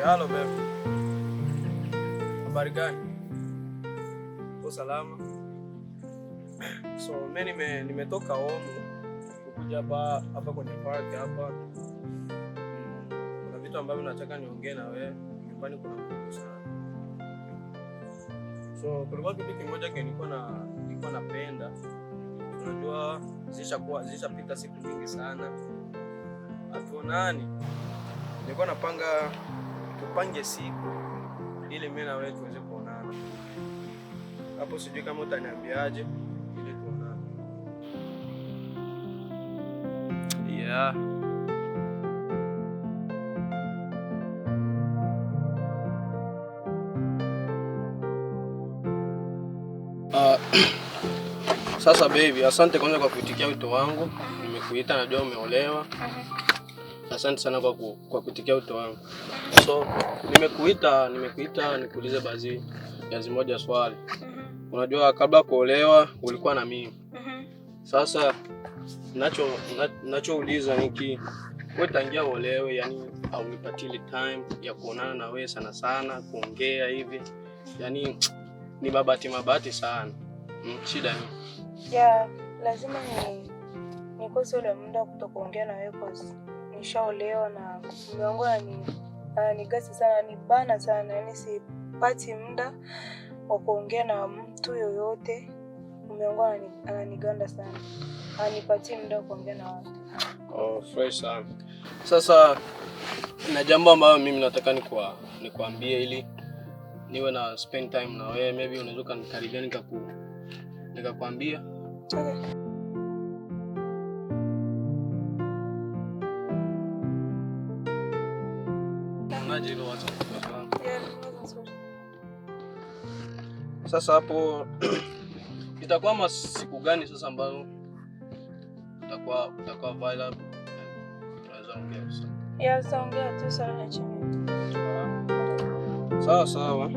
Halo babe. Habari gani? Uko salama? So mimi nimetoka home kuja hapa kwenye park hapa. Kuna vitu ambavyo nataka niongee na wewe. Nyumbani kuna mtu sana. So kulikuwa kitu kimoja nilikuwa napenda. Unajua zishapita siku nyingi sana. Hatuonani. Nilikuwa napanga tupange siku ili mimi na wewe tuweze kuonana. Hapo sijui kama utaniambiaje ili tuonane. Yeah. Sasa baby, asante kwanza kwa kuitikia wito wangu. Nimekuita, najua umeolewa. Asante sana kwa kuitikia wito wangu. So, nimekuita nikuulize baadhi moja swali. Unajua kabla kuolewa ulikuwa na mimi. Sasa ninachouliza niki wewe tangia uolewe, yani haunipatili time ya kuonana na wewe sana kuongea hivi. Yani ni mabati sana. Shida ni lazima nikose ule muda kutokuongea na wewe kwa nishaolewa na mume wangu ananigasi sana, nibana sana, yani sipati muda wa kuongea na mtu yoyote. Mume wangu ananiganda sana, anipati muda wa kuongea na watu. Oh, fresh sana. Sasa na jambo ambalo mimi nataka nikuambie ili niwe na spend time na wewe, maybe unaweza kunikaribia nikakwambia. Okay. Sasa hapo itakuwa siku gani sasa ambayo utakuwa available? Tunaweza ongea sasa. Saongea tu sana chini. Sawa.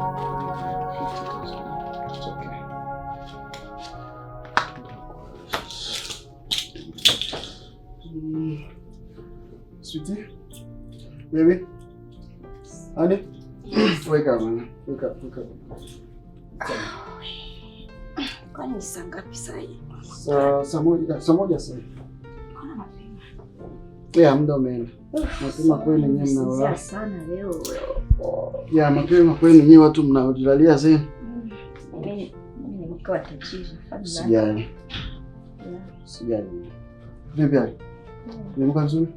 It's okay. Sweetie? Baby? Honey? Wake up, man. Wake up. Kwani saa ngapi sasa hivi? Saa moja sasa. Mbona mapema? Yeah, muda umeenda. Mapema kweli nyinyi mnalala sana leo. Yeah, mapema kweli nyinyi watu mnajilalia zenu. Mimi nimekuwa tajiri. Sijali. Sijali. Vipi hali? Nimekaa vizuri?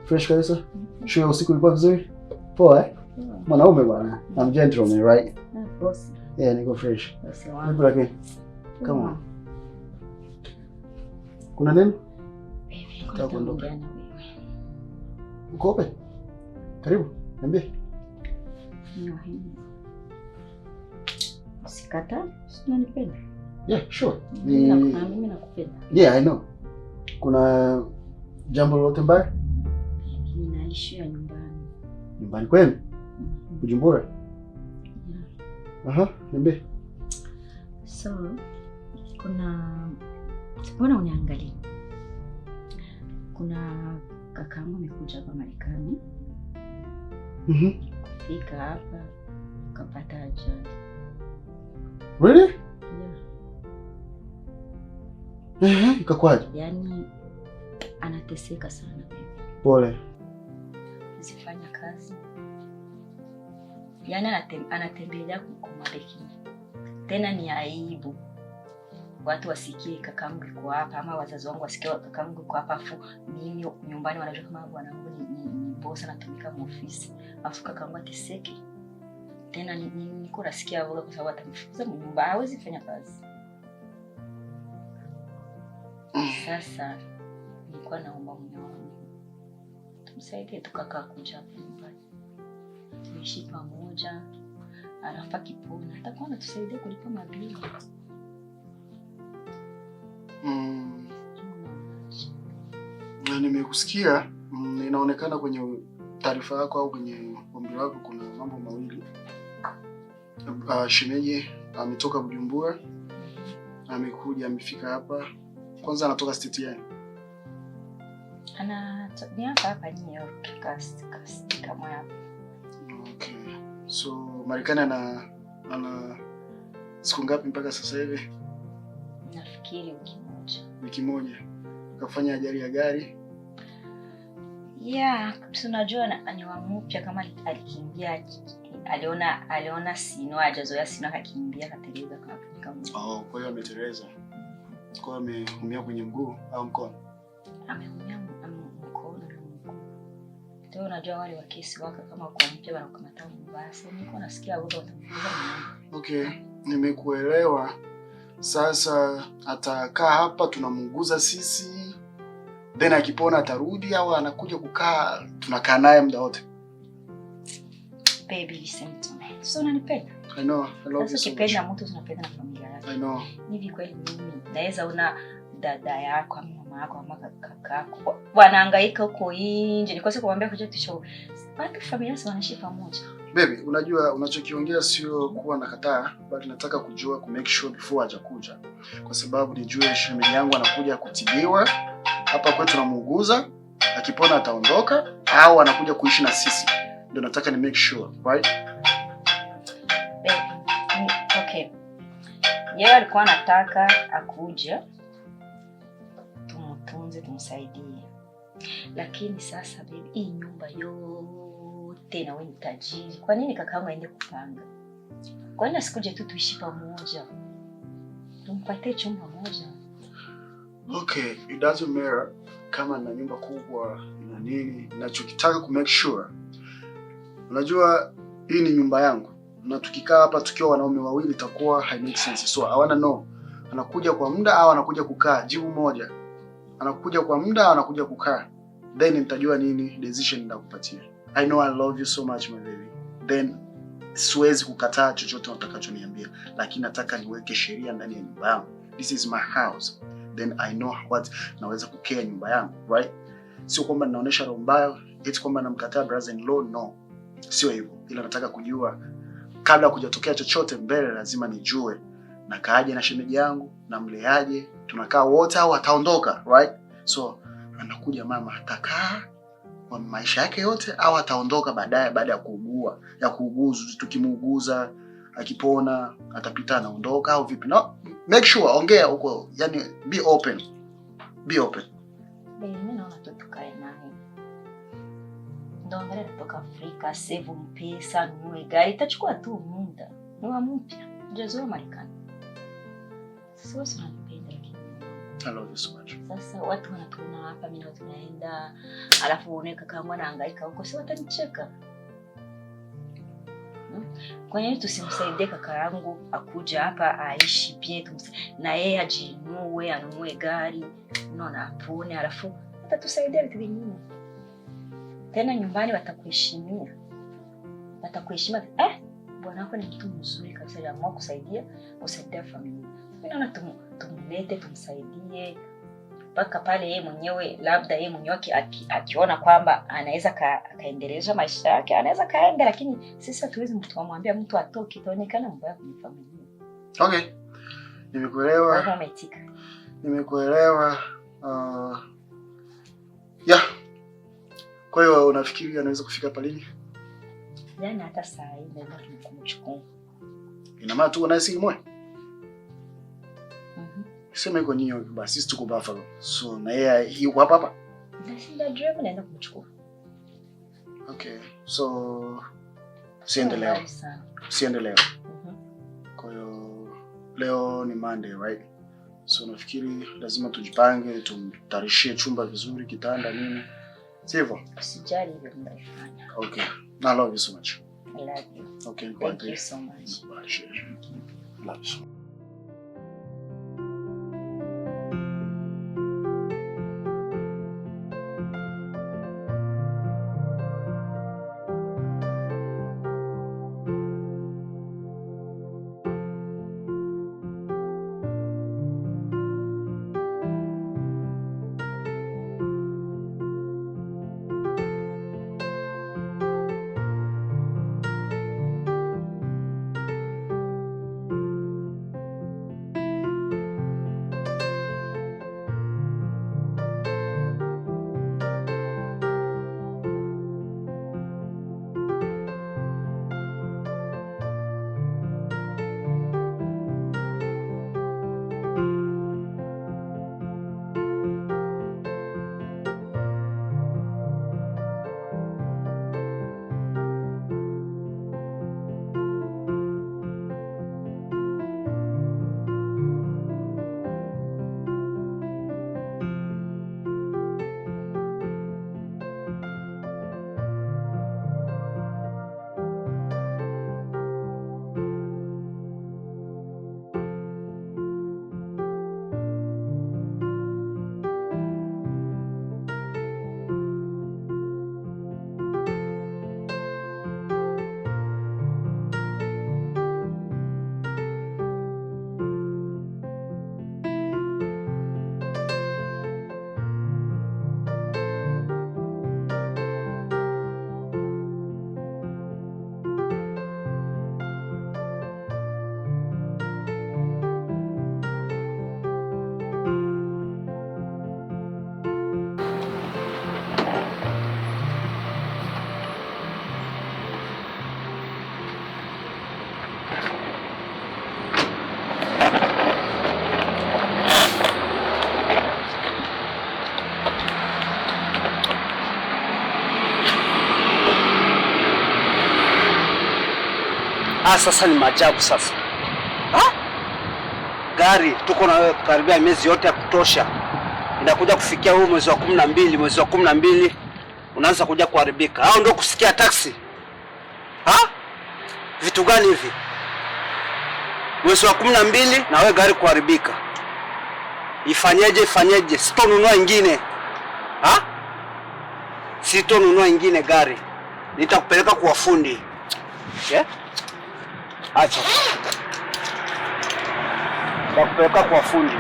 Fresh kabisa? Shule usiku ilikuwa vizuri? Poa eh? Mwanaume bwana. I'm gentleman, right? Boss. Yeah, niko fresh. Sawa. Nipo come on. Kuna nini? Nataka kuondoka. Uko wapi? Karibu, niambie. Usikata, unanipenda? Yeah, sure. Mimi nakupenda. Yeah, I know. Kuna jambo lolote mbaya? Ninaishi nyumbani. Nyumbani kwenu? Bujumbura? Niambie. So, mbona uniangalia? Kuna kakaangu amekuja hapa Marekani. Fika hapa kapata ajali. Really? Yeah. Ikakwaje? Yaani anateseka sana baby. Pole. Sifanya kazi. Yaani anatembelea kukumadeki. Tena ni aibu. Watu wasikie kakaangu yuko hapa ama wazazi wangu wasikie kakaangu yuko hapa afu mimi nyumbani wanajua kama bwanangu ni boss anatumika mu ofisi. Afu kakaangu ateseke. Tena niko nasikia woga kwa sababu atamfukuza nyumba hawezi fanya kazi. Sasa nilikuwa naomba mume wangu tumsaidie tukakaa kuja hapa nyumbani. Tuishi pamoja. Alafu akipona atakuwa anatusaidia kulipa mabili. Na nimekusikia, inaonekana kwenye taarifa yako au kwenye ombi lako kuna mambo mawili. Shemeji ametoka Bujumbura, amekuja amefika hapa. Kwanza anatoka state gani? Ni hapa New York, kama hapa. Okay. So Marekani ana siku ngapi mpaka sasa hivi? Nafikiri wiki moja. Kafanya ajali ya gari? Yeah, tunajua ni wa mpya kama alikimbia. Aliona sino hajazoea sino akakimbia kateleza kama. Kwa hiyo ameteleza. Kwa hiyo ameumia kwenye mguu au mkono? Ameumia mkono. Ndio unajua wale wa kesi waka kama kwa mpya wanakamata mbaya. Niko nasikia wao watamfukuza. Okay, nimekuelewa. Sasa atakaa hapa tunamunguza sisi. Then akipona atarudi au anakuja kukaa tunakaa naye muda wote? Baby, listen to me. So unanipenda? I know. I love you so much. Ukipenda mtu tunapenda na familia yake. I know. Hivi kweli mimi naweza una dada yako ama mama yako ama kakako wanahangaika huko nje. Nikose kuambia kuja tisho. Watu familia sio wanaishi pamoja. Baby, unajua unachokiongea sio kuwa nakataa, bali nataka kujua ku make sure before hajakuja. Kwa sababu nijue shemeji yangu anakuja kutibiwa hapa kwetu tunamuuguza, akipona ataondoka au anakuja kuishi na sisi. Ndio nataka ni make sure, right? Okay. Yeye alikuwa anataka akuje tumutunze tumsaidie. Lakini sasa baby, hii nyumba yote na wewe ni tajiri. Kwa nini kakaangu aende kupanga? Kwa nini asikuje tu tuishi pamoja? Tumpatie chumba moja. Okay, it doesn't matter kama na nyumba kubwa na nini. Ninachokitaka ku make sure. Unajua hii ni nyumba yangu. Na tukikaa hapa tukiwa wanaume wawili itakuwa hai make sense. So I wanna know anakuja kwa muda au anakuja kukaa? Jibu moja. Anakuja kwa muda au anakuja kukaa? Then nitajua nini decision nitakupatia. I know I love you so much my baby. Then siwezi kukataa chochote utakachoniambia, lakini nataka niweke sheria ndani ya nyumba yangu. This is my house. Then I know what naweza kukea nyumba yangu, right? Sio kwamba ninaonesha roho mbaya, eti kwamba namkataa brother in law, no. Sio hivyo. Ila nataka kujua kabla kujatokea chochote mbele, lazima nijue nakaaje na shemeji yangu, na mleaje, tunakaa wote au ataondoka, right? So anakuja mama, atakaa kwa maisha yake yote au ataondoka baadaye baada ya kuuguza, tukimuuguza akipona atapita anaondoka au vipi? No, make sure ongea huko, yani be open. Be open. Mimi naona tukae naye. Ndio angalia kutoka Afrika, save mpesa, nunue gari, itachukua tu muda. Ni wa mpya. Jazoea Marekani. Sio sana nipenda lakini. I love you so much. Sasa watu wanatuona hapa, mimi na tunaenda, alafu uone kaka yangu anahangaika huko, si watanicheka. Kwa nini tusimsaidie kaka yangu akuja hapa aishi pia na yeye ajinue, anunue gari, unaona, apone, alafu atatusaidia vitu vingine. Tena nyumbani watakuheshimia. Watakuheshima. Bwana wako ni mtu mzuri kabisa, anaamua kusaidia familia. Mimi naona tumlete, tumsaidie mpaka pale yeye mwenyewe, labda yeye mwenyewe akiona kwamba anaweza kaendeleza maisha yake, anaweza kaenda, lakini sisi hatuwezi mtu kumwambia mtu atoke, itaonekana mbaya kwenye familia. Okay. Nimekuelewa. Kama umetika. Nimekuelewa. Yeah. Kwa hiyo unafikiri anaweza kufika hapa lini? Yaani hata saa hii ndio kumchukua. Ina maana tu unaishi moyo? Sema yuko New York, basi sisi tuko Buffalo. So na yeye yuko hapa? Ndio drive naenda kumchukua. Okay. So siendelee. Siendelee. Kwa hiyo leo ni Monday, right? So nafikiri lazima tujipange, tumtarishie chumba vizuri, kitanda nini. Sivyo? Usijali hivyo mnaifanya. Okay. I love you so much. I love you. Okay, thank you so much. Love you so much. Sasa ni maajabu sasa. Gari tuko na wewe karibia miezi yote ya kutosha. Inakuja kufikia huu mwezi wa 12, mwezi wa 12 unaanza kuja kuharibika. Hao ndio kusikia taksi. Vitu gani hivi? Mwezi wa 12 na wewe gari kuharibika. Ifanyeje? Sitonunua ingine. Sitonunua ingine gari. Nitakupeleka kwa fundi. Yeah? Acha. Nitakupeleka kwa fundi.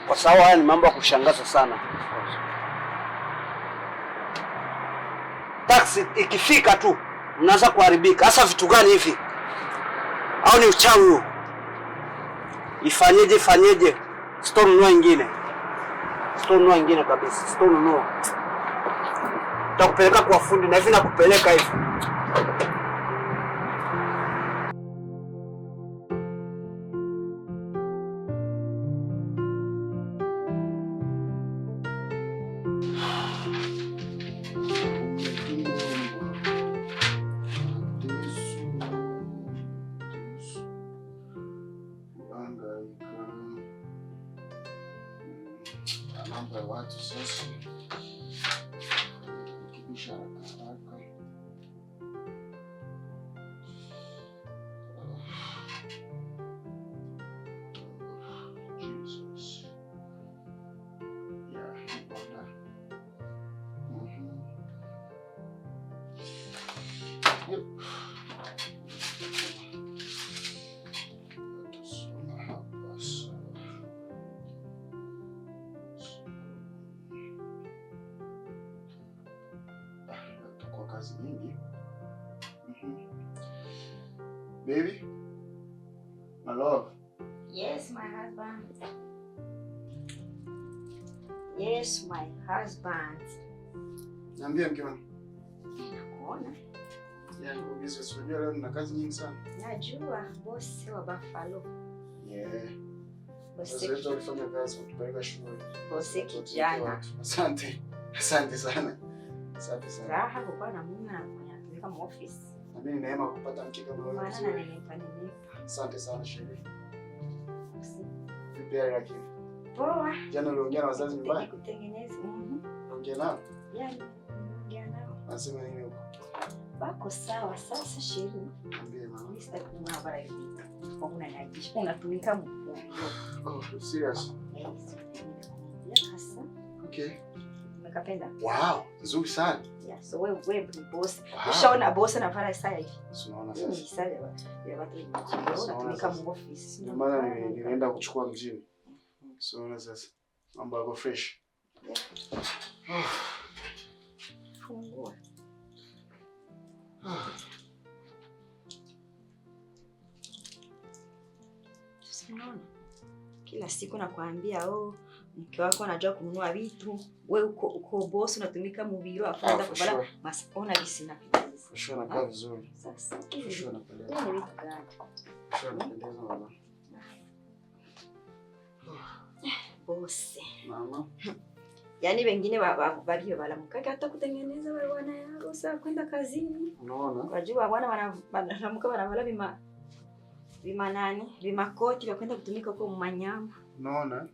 Kwa sababu haya ni mambo ya kushangaza sana. taksi ikifika tu mnaanza kuharibika. Sasa vitu gani hivi? Au ni uchawi huo? Ifanyeje? Sitonunua ingine. Sitonunua ingine kabisa. Sitonunua. Nitakupeleka kwa fundi na hivi nakupeleka hivi. Watu sasa kibisha haraka. Jesus. Yeah, bwana. Yep. Kazi nyingi. Baby? My love. Yes, my husband. Yes, my husband. Niambie mke wangu. Nakuona. Yaani obviously unajua leo nina kazi nyingi sana. Najua boss wa Buffalo. Yeah. Boss Sasa ulifanya kazi kutupeleka shule. Boss kijana. Asante. Asante sana. Asante sana. Raha kwa na mume anafanya kama office. Na mimi neema kupata mke kama wewe. Maana ananipa. Asante sana Sheri. Vipi hali yako? Poa. Jana uliongea na wazazi nyumbani? Kutengeneza. Ongea nao? Yaani ongea nao. Nasema nini huko? Bako sawa sasa Sheri. Niambie mama. Mimi sitaki kumwambia hivi. Kwa unaniagisha unatumika mkuu. Oh, serious? Yes. Kasa. Okay. Umekapenda? Wow, nzuri sana. Yeah, so wewe boss. Wow. Ushaona boss anafanya saa hivi. Unaona Mimi sasa. sasa ya watu wengi. Unatumika mu office. Ndio maana nilienda kuchukua mjini. So unaona sasa. Mambo yako fresh. Fungua. Unaona? Kila siku nakwambia mke wako anajua kununua vitu, wewe uko boss unatumika mubiro afuenda kubala masona bisina pita. Sure nakaa vizuri. Sasa Sure napendeza. ni vitu gani? Sure napendeza mama. Boss. Mama. Yaani wengine walio balamuka hata kutengeneza wale wana yao sasa kwenda kazini. Unaona? Wajua bwana wanalamuka wanavala vimakoti vya kwenda kutumika kwa manyama. Unaona?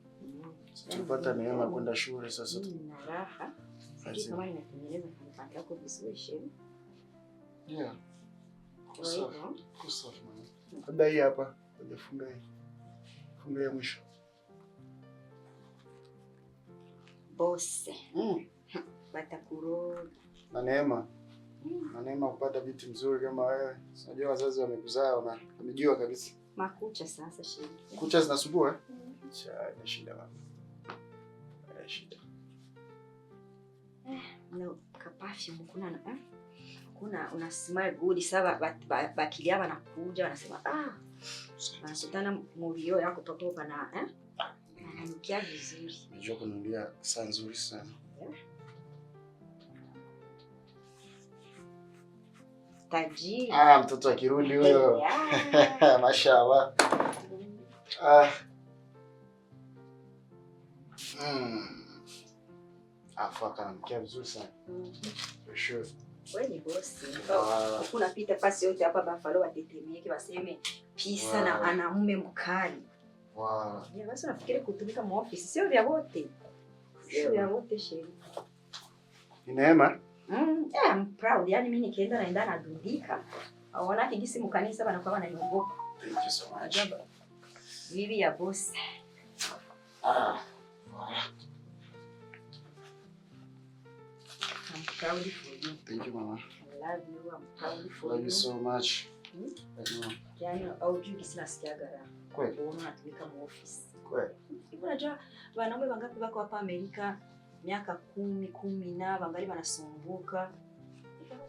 Tupata neema kwenda shule sasa. Na raha. Sasa kama ninatengeneza kanipanda yako vizuri Sheri. Yeah. Safi. Safi mama. Labda hii hapa. Hujafunga hii. Funga ya mwisho. Boss. Batakuroga. Na neema. Na neema kupata binti mzuri kama wewe. Unajua wazazi wamekuzaa wamejua kabisa. Makucha sasa Sheri. Kucha zinasumbua? Ni shida mama. Shida. No, perfume kuna una smell good sasa bakilia wanakuja wanasema wanakutana muvio yako totoka na ananukia vizuri. Unajua kununulia saa nzuri sana. Tajiri. Mtoto akirudi huyo. Mashaallah. Afaka ananukia vizuri sana. For sure. Wewe ni boss. Kuna pita pasi yote hapa Buffalo watetemeke waseme pisa na ana mume mkali. Wow. Ya basi unafikiri kutumika mu office sio vya wote. Sio vya wote Sheri. Ni neema? I'm proud. Yaani mimi nikienda naenda nadundika. Aona kigisi mkanisa wanakuwa wananiogopa. Thank you so much. Bibi ya boss. I'm proud for you. Thank you, Mama. I love you. I'm proud for you. Love you so much. Yaani aujui sina sikiaga raha. Kweli? Unaona natumika mu office. Kweli? Unajua wanaume wangapi wako hapa Amerika miaka 10 na wangali wanasumbuka.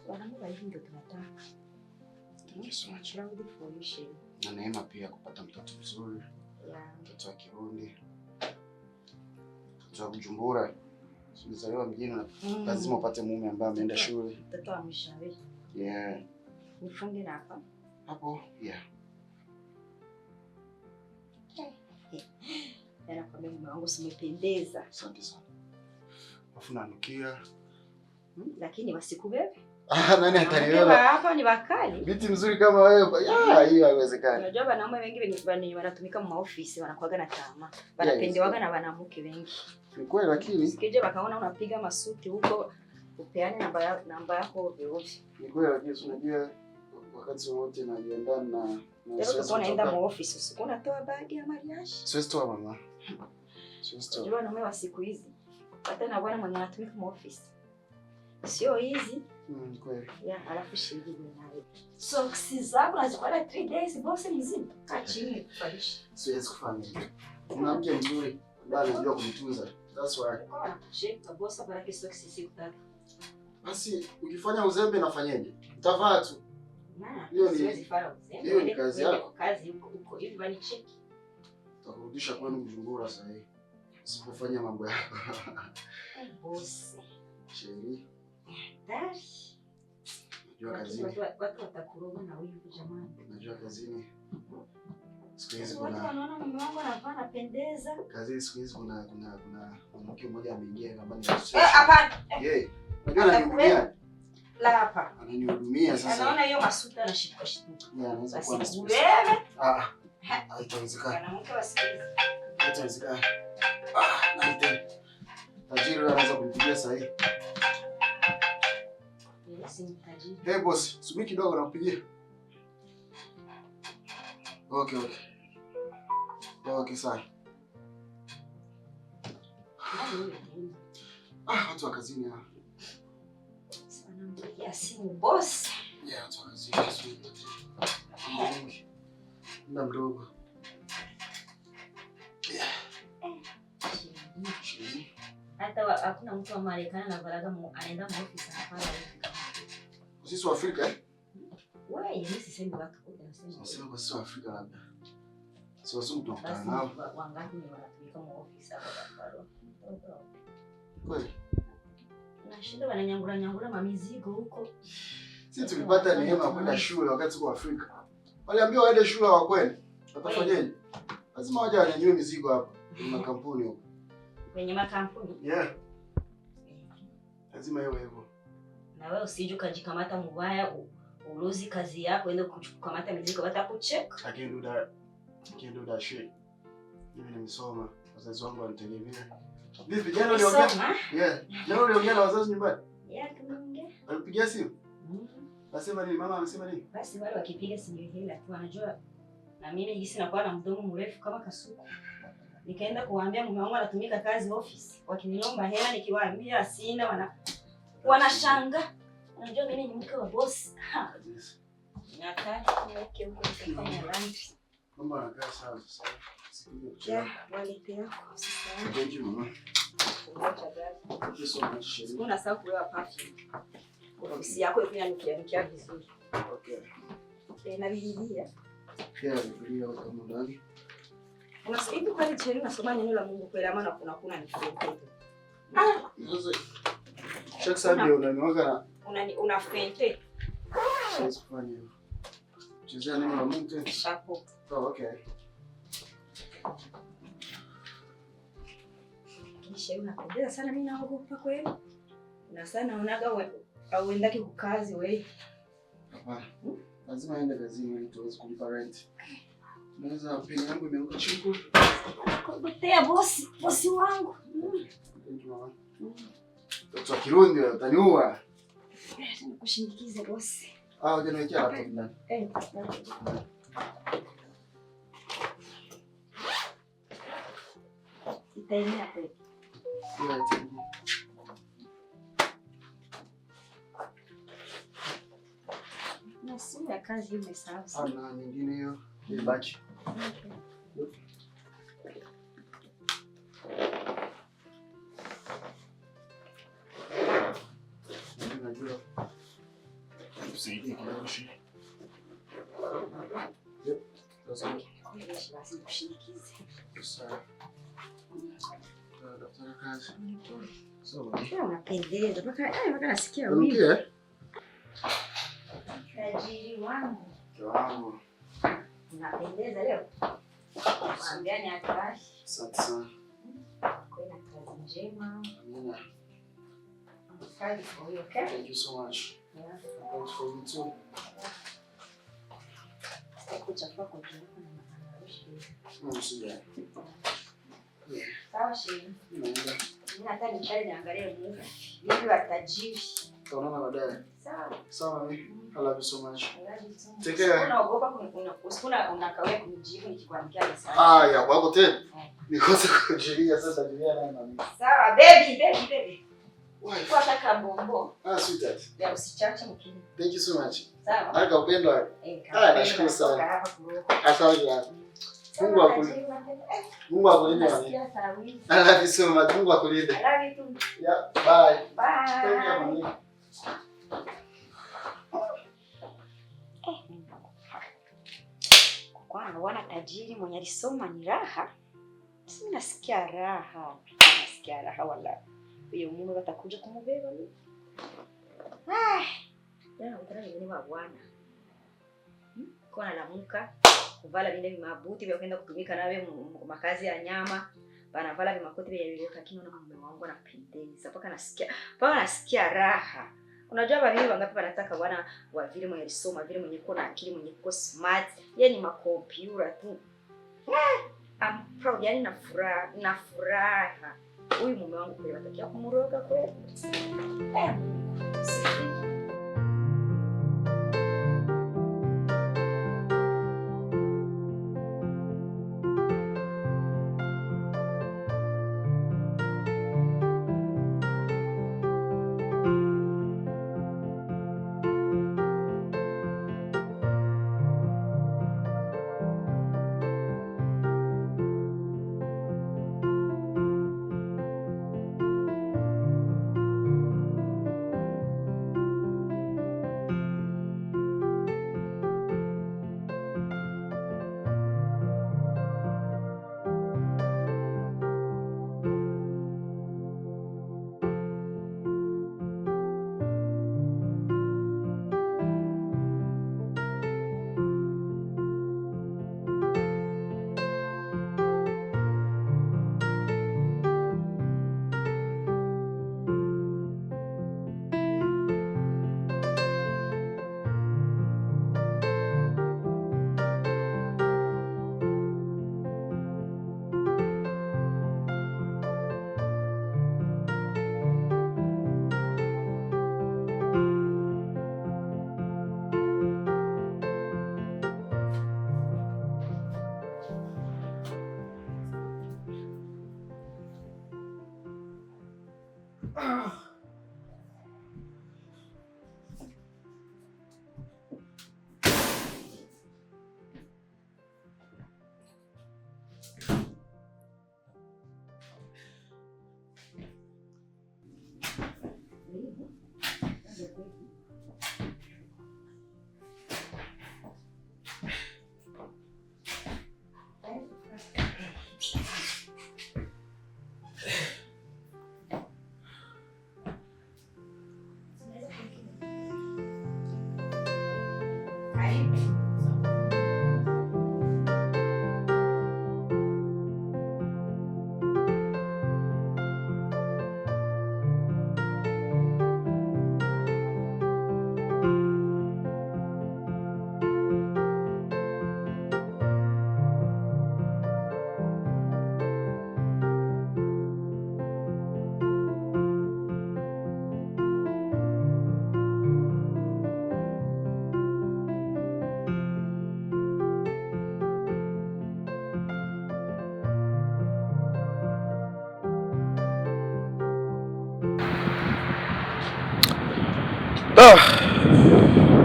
Wanangu hivi ndio tunataka. Thank you so much. Na Neema pia kupata mtoto mzuri. Yeah. Mtoto wa Kirundi. Mtoto wa Bujumbura. Umezaliwa mjini na lazima upate mume ambaye ameenda shule. Mtoto wa mshauri. Yeah. Nifunge na hapa. Hapo, yeah. Yana kwa mume wangu simependeza. Asante sana. Afu nanukia. Lakini wasikubebe. Nani atanibeba? Hapa ni wakali. Binti mzuri kama wewe. Hiyo haiwezekani. Unajua wanaume wengi wanatumika mu office wanakuaga na tamaa. Wanapendewaga na wanawake wengi. Ni kweli lakini sikije wakaona unapiga masuti huko upeane namba yako ovyo. Ni kweli lakini unajua wakati wote najiandaa na leo unaenda mu office usiku unatoa bagi ya mariage. Siwezi toa mama. Siwezi toa. Unajua wanaume wa siku hizi hata na bwana mwenye anatumika mu office. Sio hizi. Kweli. Ya, alafu shilingi nayo. Socks zako nazipata 3 days boss mzima. Kaa chini kufalisha. Siwezi kufanya hivyo. Kuna mke mzuri ambaye anajua kujitunza. That's why. Shika boss para que socks siku tatu. Basi ukifanya uzembe nafanyaje? Utavaa tu. Hiyo ni siwezi fanya uzembe. Hiyo ni kazi yako. Kazi huko hivi bali cheki. Utakurudisha kwenu Bujumbura sasa hivi. Usipofanya mambo yako. Boss. Sheri. Dari. Najua kazini. Watu watakuroga na wivu jamani. Najua kazini. Siku hizi watu wanaona mume wangu anavaa anapendeza. Kazini siku hizi kuna mwanamke mmoja ameingia kama ni. Hapana. Yeye. Unajua ananihudumia. La hapa. Ananihudumia sasa. Anaona hiyo masuta anashika shituka. Anaweza kuwa na stress. Wewe. Haitawezekana. Mwanamke wa siku hizi. Haitawezekana. Naite. Tajiri anaweza kunipigia saa hii. Hey boss, subiri kidogo nakupigia. Okay. Okay, sawa. Watu wa kazini hapa. Sana mpigia simu boss. Yeah, watu wa kazini. Muda mdogo. Hata hakuna mtu wa Marekani anavalaga anaenda office anafanya hivi. Sisi wa Afrika Wewe mimi sisemi watu kwa nasema. Nasema kwa sisi wa Afrika labda. Sio sio tunakutana nao. Wangapi ni wanatumika mu office hapa Buffalo. Kweli. Nashinda wananyangula mamizigo huko. Sisi tulipata neema kwenda shule wakati tuko Afrika. Waliambiwa waende shule wa kweli. Watafanyaje? Lazima waje wanyanyue mizigo hapa kwenye makampuni huko. Kwenye makampuni? Yeah. Lazima iwe hivyo. Na wewe usije ukajikamata mbaya ulozi kazi yako ende kukamata mizigo watakucheck. I can't do that shit. Mimi nimesoma. Wazazi wangu wanitegemea. Vipi jana uliongea? Yeah. Jana uliongea na wazazi nyumbani? Yeah, tumeongea. Alipigia simu? Nasema nini? Mama amesema nini? Basi wale wakipiga simu hila tu wanajua na mimi jinsi nakuwa na mdomo mrefu kama kasuku. Nikaenda kuwaambia mume wangu anatumika kazi office. Wakiniomba hela nikiwaambia sina wanashanga. Unajua mimi ni mke wa boss. Nataka niweke huko kufanya lunch. Mama anakaa sawa sasa. Yeah, walete yako sasa. Thank you mama. Thank you so much. Siku na sawa kulewa perfume. Ofisi yako inanukia vizuri. Okay. Na Biblia. Yeah, Biblia kama ndani. Unasikia kwa nini unasoma neno la Mungu kwa maana kuna nifuate. Sasa Shaka Sunday unaniwaga una fente. Siwezi kufanya hivyo. Chezea neno la Mungu tena. Shapo. Oh, okay. Kisha unapendeza sana mimi naogopa kweli. Na sana unaga au endaki kukazi wewe. Hapana. Lazima aende kazini ili tuweze kulipa rent. Naweza peni yangu imeanguka chini. Kutea bosi wangu. Thank you mama. Mtoto wa Kirundi utaniua. Kushindikize bosi. Hujaniwekea laptop ndani. Itaenea kweli. Yeah, na simu ya kazi umesahau. Ana nyingine hiyo ilibaki. Najua tusaidie kidogo shi. Sasa daktari kazi. Sawa. Unapendeza. Mpaka nasikia wimbo. Tajiri wangu. Wangu. Unapendeza leo. Mwambiani atashi. Asante sana. Kwa kazi njema. Amina. Thank you so much. Yeah. Thanks for you too. Sawa shehe. Mimi hata niangalie Mungu. Bibi wa tajiri. Tunaona baadaye. Sawa. Sawa, I love you so much. I love you too. Take care. Unaogopa unakawia kunijibu nikikwambia message. Ya kwako tena. Nikose kujilia sasa dunia na mimi. Sawa, baby. Kwa kaka bombo. Sweetheart. Ya usichache mkini. Thank you so much. Sawa. Aka upendo. Nashukuru sana. Asante. Mungu akulinde. I love you so much. Mungu akulinde. I love you too. Yeah, bye. Bye. Thank you. Kwa wana tajiri mwenye alisoma ni raha. Mimi nasikia raha. Nasikia raha wala. Huyo mume atakuja kumubeba mimi. Utara ni wa bwana. Kona lamuka kuvala vile vimabuti vya kwenda kutumika nawe makazi ya nyama. Banavala vimakoti vya yule kino na mume wangu anapendeza. Paka nasikia raha. Unajua baba mimi wangapi wanataka bwana wa vile mwenye alisoma, vile mwenye kuna akili, mwenye kuwa smart. Yeye ni makompyuta tu. I'm proud, yani na furaha. Huyu mume wangu kweli watakia kumuroga kweli.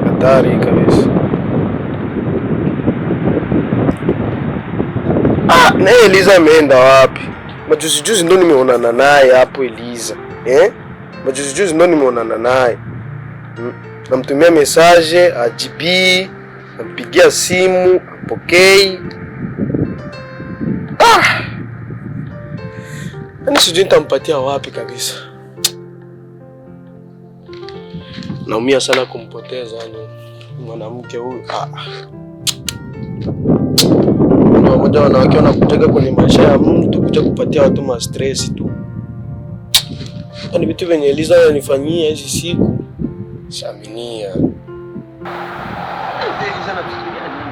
Hatari kabisa. Na Eliza ameenda wapi? Majuzi ndo nimeonana naye hapo Eliza. Majuzi ndo nimeonana naye. namtumia message ajibii, nampigia simu apokei. Yaani sijui nitampatia wapi kabisa. Naumia sana kumpoteza yani mwanamke huyu. Kuna mmoja wanawake wanakuteka kwenye maisha ya mtu kuja kupatia watu ma stress tu. Yaani vitu venye Eliza ananifanyia hizi siku shaminia. Eliza anafikiria nini?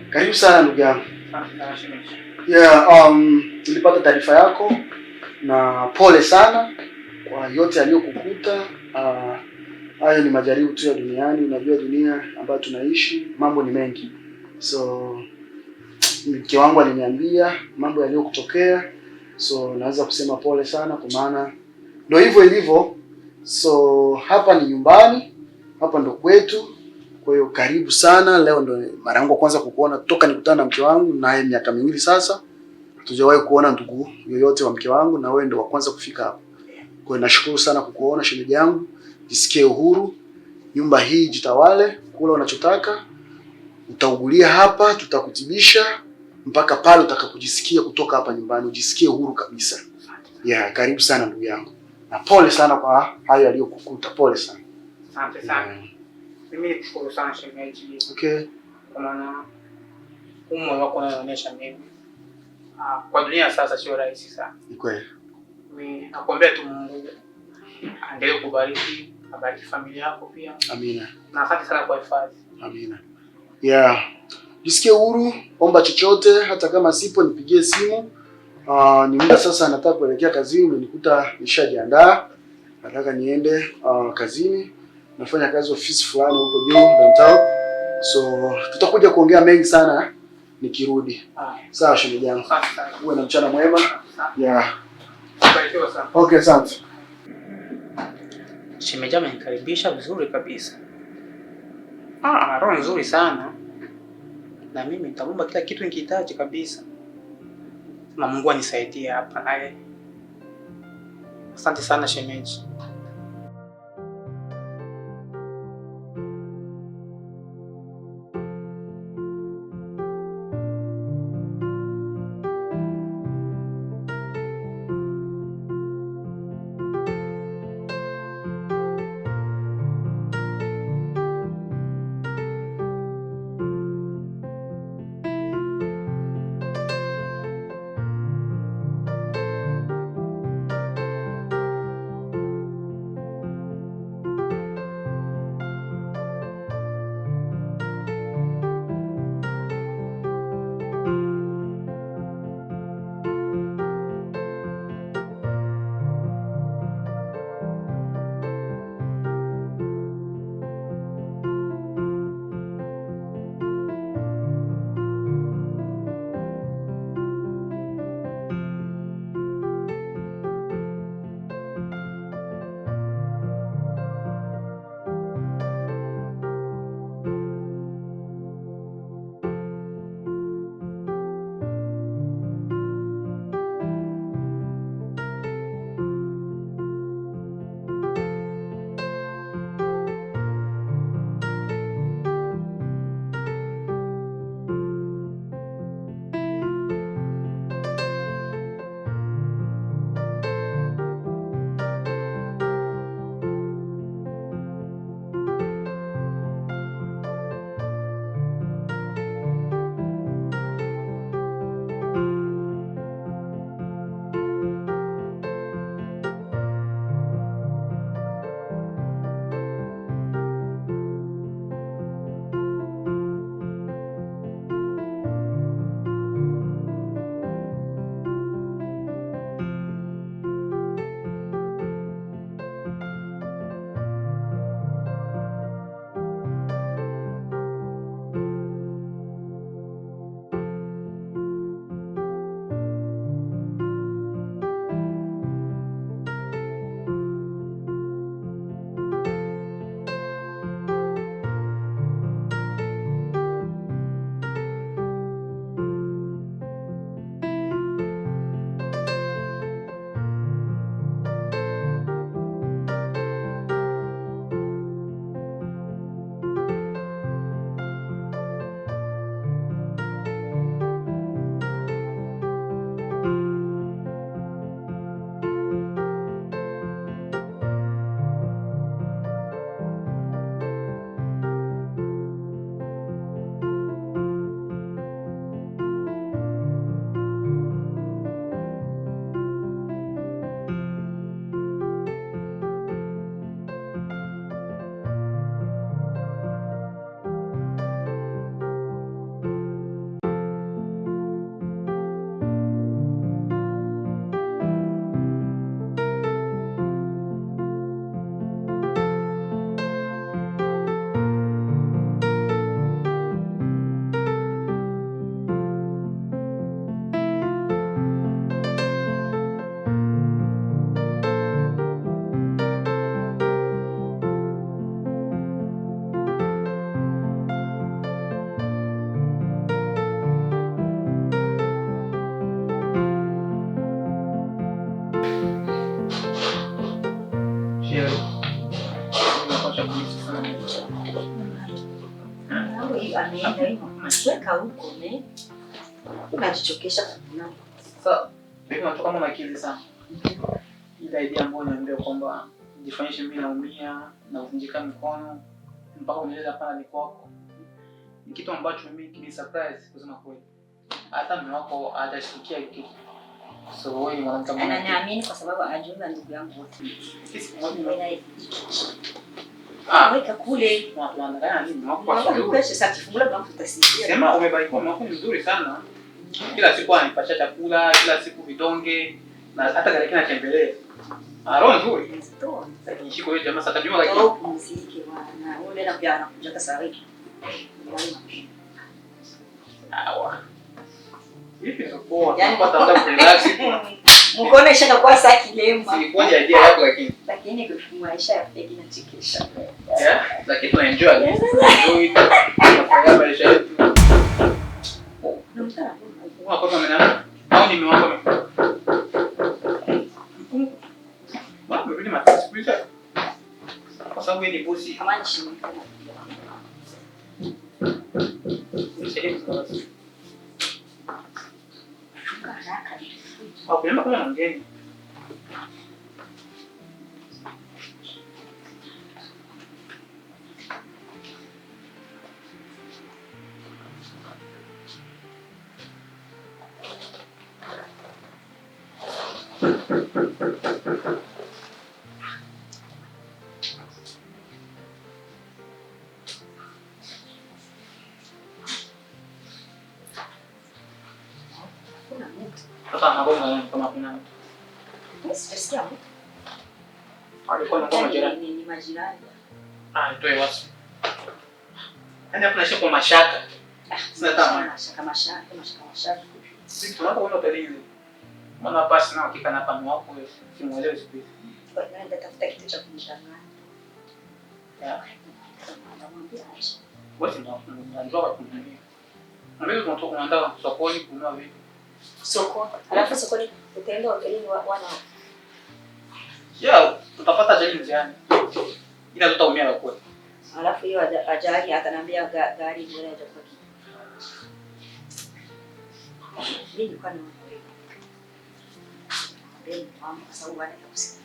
Karibu sana ndugu yangu. Nilipata taarifa yako na pole sana kwa yote aliyokukuta. Hayo ni majaribu tu ya duniani. Unajua dunia ambayo tunaishi mambo ni mengi. So mke wangu aliniambia mambo yaliyokutokea. So naweza kusema pole sana kwa maana ndio hivyo ilivyo. So hapa ni nyumbani, hapa ndo kwetu. Kwa hiyo karibu sana. Leo ndo mara yangu ya kwanza kukuona toka nikutana na mke wangu, naye miaka 2 sasa. Hatujawahi kuona ndugu yoyote wa mke wangu, na wewe ndo wa kwanza kufika hapa. Kwa hiyo nashukuru sana kukuona shemeji yangu. Jisikie uhuru. Nyumba hii jitawale, kula unachotaka. Utaugulia hapa, tutakutibisha mpaka pale utakapojisikia kutoka hapa nyumbani. Ujisikie uhuru kabisa. Karibu sana ndugu yangu. Na pole sana kwa hayo aliyokukuta. Pole sana. Asante sana. Mimi nikushukuru sana shemeji. Okay. Kwa maana moyo wako unaonyesha mimi. Kwa dunia sasa sio rahisi sana. Ni kweli. Mimi nakuombea tu Mungu aendelee kubariki, abariki familia yako pia. Amina. Na asante sana kwa hifadhi. Amina. Jisikie huru, omba chochote, hata kama sipo nipigie simu. Ni muda sasa nataka kuelekea kazini, nilikuta nishajiandaa. Nataka niende kazini. Nafanya kazi ofisi fulani huko juu downtown. So tutakuja kuongea mengi sana nikirudi. Sawa shemeji yangu. Uwe na mchana mwema. Barikiwa sana. Okay, asante. Shemeji amenikaribisha vizuri kabisa. Roho nzuri sana. Na mimi nitamwomba kila kitu nikihitaji kabisa. Na Mungu anisaidie hapa naye. Asante sana shemeji. Kile. Nimepata kumisi sana. Ameenda hivyo. Weka huko ne. Unajichokesha kabisa. Sasa, mimi natoka kama akili sana. Ile idea ambayo niambia kwamba jifanyishe mimi naumia na kuvunjika mikono mpaka unieleza pala ni kwako. Ni kitu ambacho mimi kini surprise kusema kweli. Hata mume wako atashtukia kitu. So wewe ni mwanamke mmoja. Ananiamini kwa sababu ajua ndugu yangu wote. Weka kule. Tunaangalia nini? Sasa kifungula blanco tutasikia. Sema umebarikiwa, mwako ni mzuri sana. Kila siku anipatia chakula, kila siku vidonge na hata gari kina tembelea. Roho nzuri. Lakini shiko hiyo jamaa sasa tajua lakini. Muziki bwana. Wewe ndio pia anakuja kasariki. Awa. Hivi ndio poa. Tunapata muda kurelax. Mkono ishaka kwa saa kilema. Silikuwa ni idea yako lakini maisha ya fake inachekesha. Yeah, lakini tunaenjoy. Enjoy. Tunafanya maisha yetu. Kwa maana au ni mwanzo Bado vile matatizo kuisha. Kwa sababu ni bosi. Kama ni shimo. Hapo kama mgeni. Sasa naomba kama kuna Sijasikia. alikuwa na kama jirani. Ni majirani. Nitoe wasi. Yaani hapo naishi kwa mashaka. Sina tamaa. Mashaka. Sisi tunapoenda hotelini. Maana pasi na ukikana hapa ni wako simuelewi siku hizi. Naenda tafuta kitu cha kumchanganya. Namwambia acha. Wewe ndio unajua kwa kununua. Mbele tunatoka kuandaa sokoni kununua vitu. Soko. Alafu sokoni utaenda hotelini wana. Yeah, tutapata ajali njiani. Ila tutaumia kwa kweli. Alafu hiyo ajali ataniambia gari bora ya chakula. Mimi kwa nini? Ndio kwa sababu baada ya kusikia.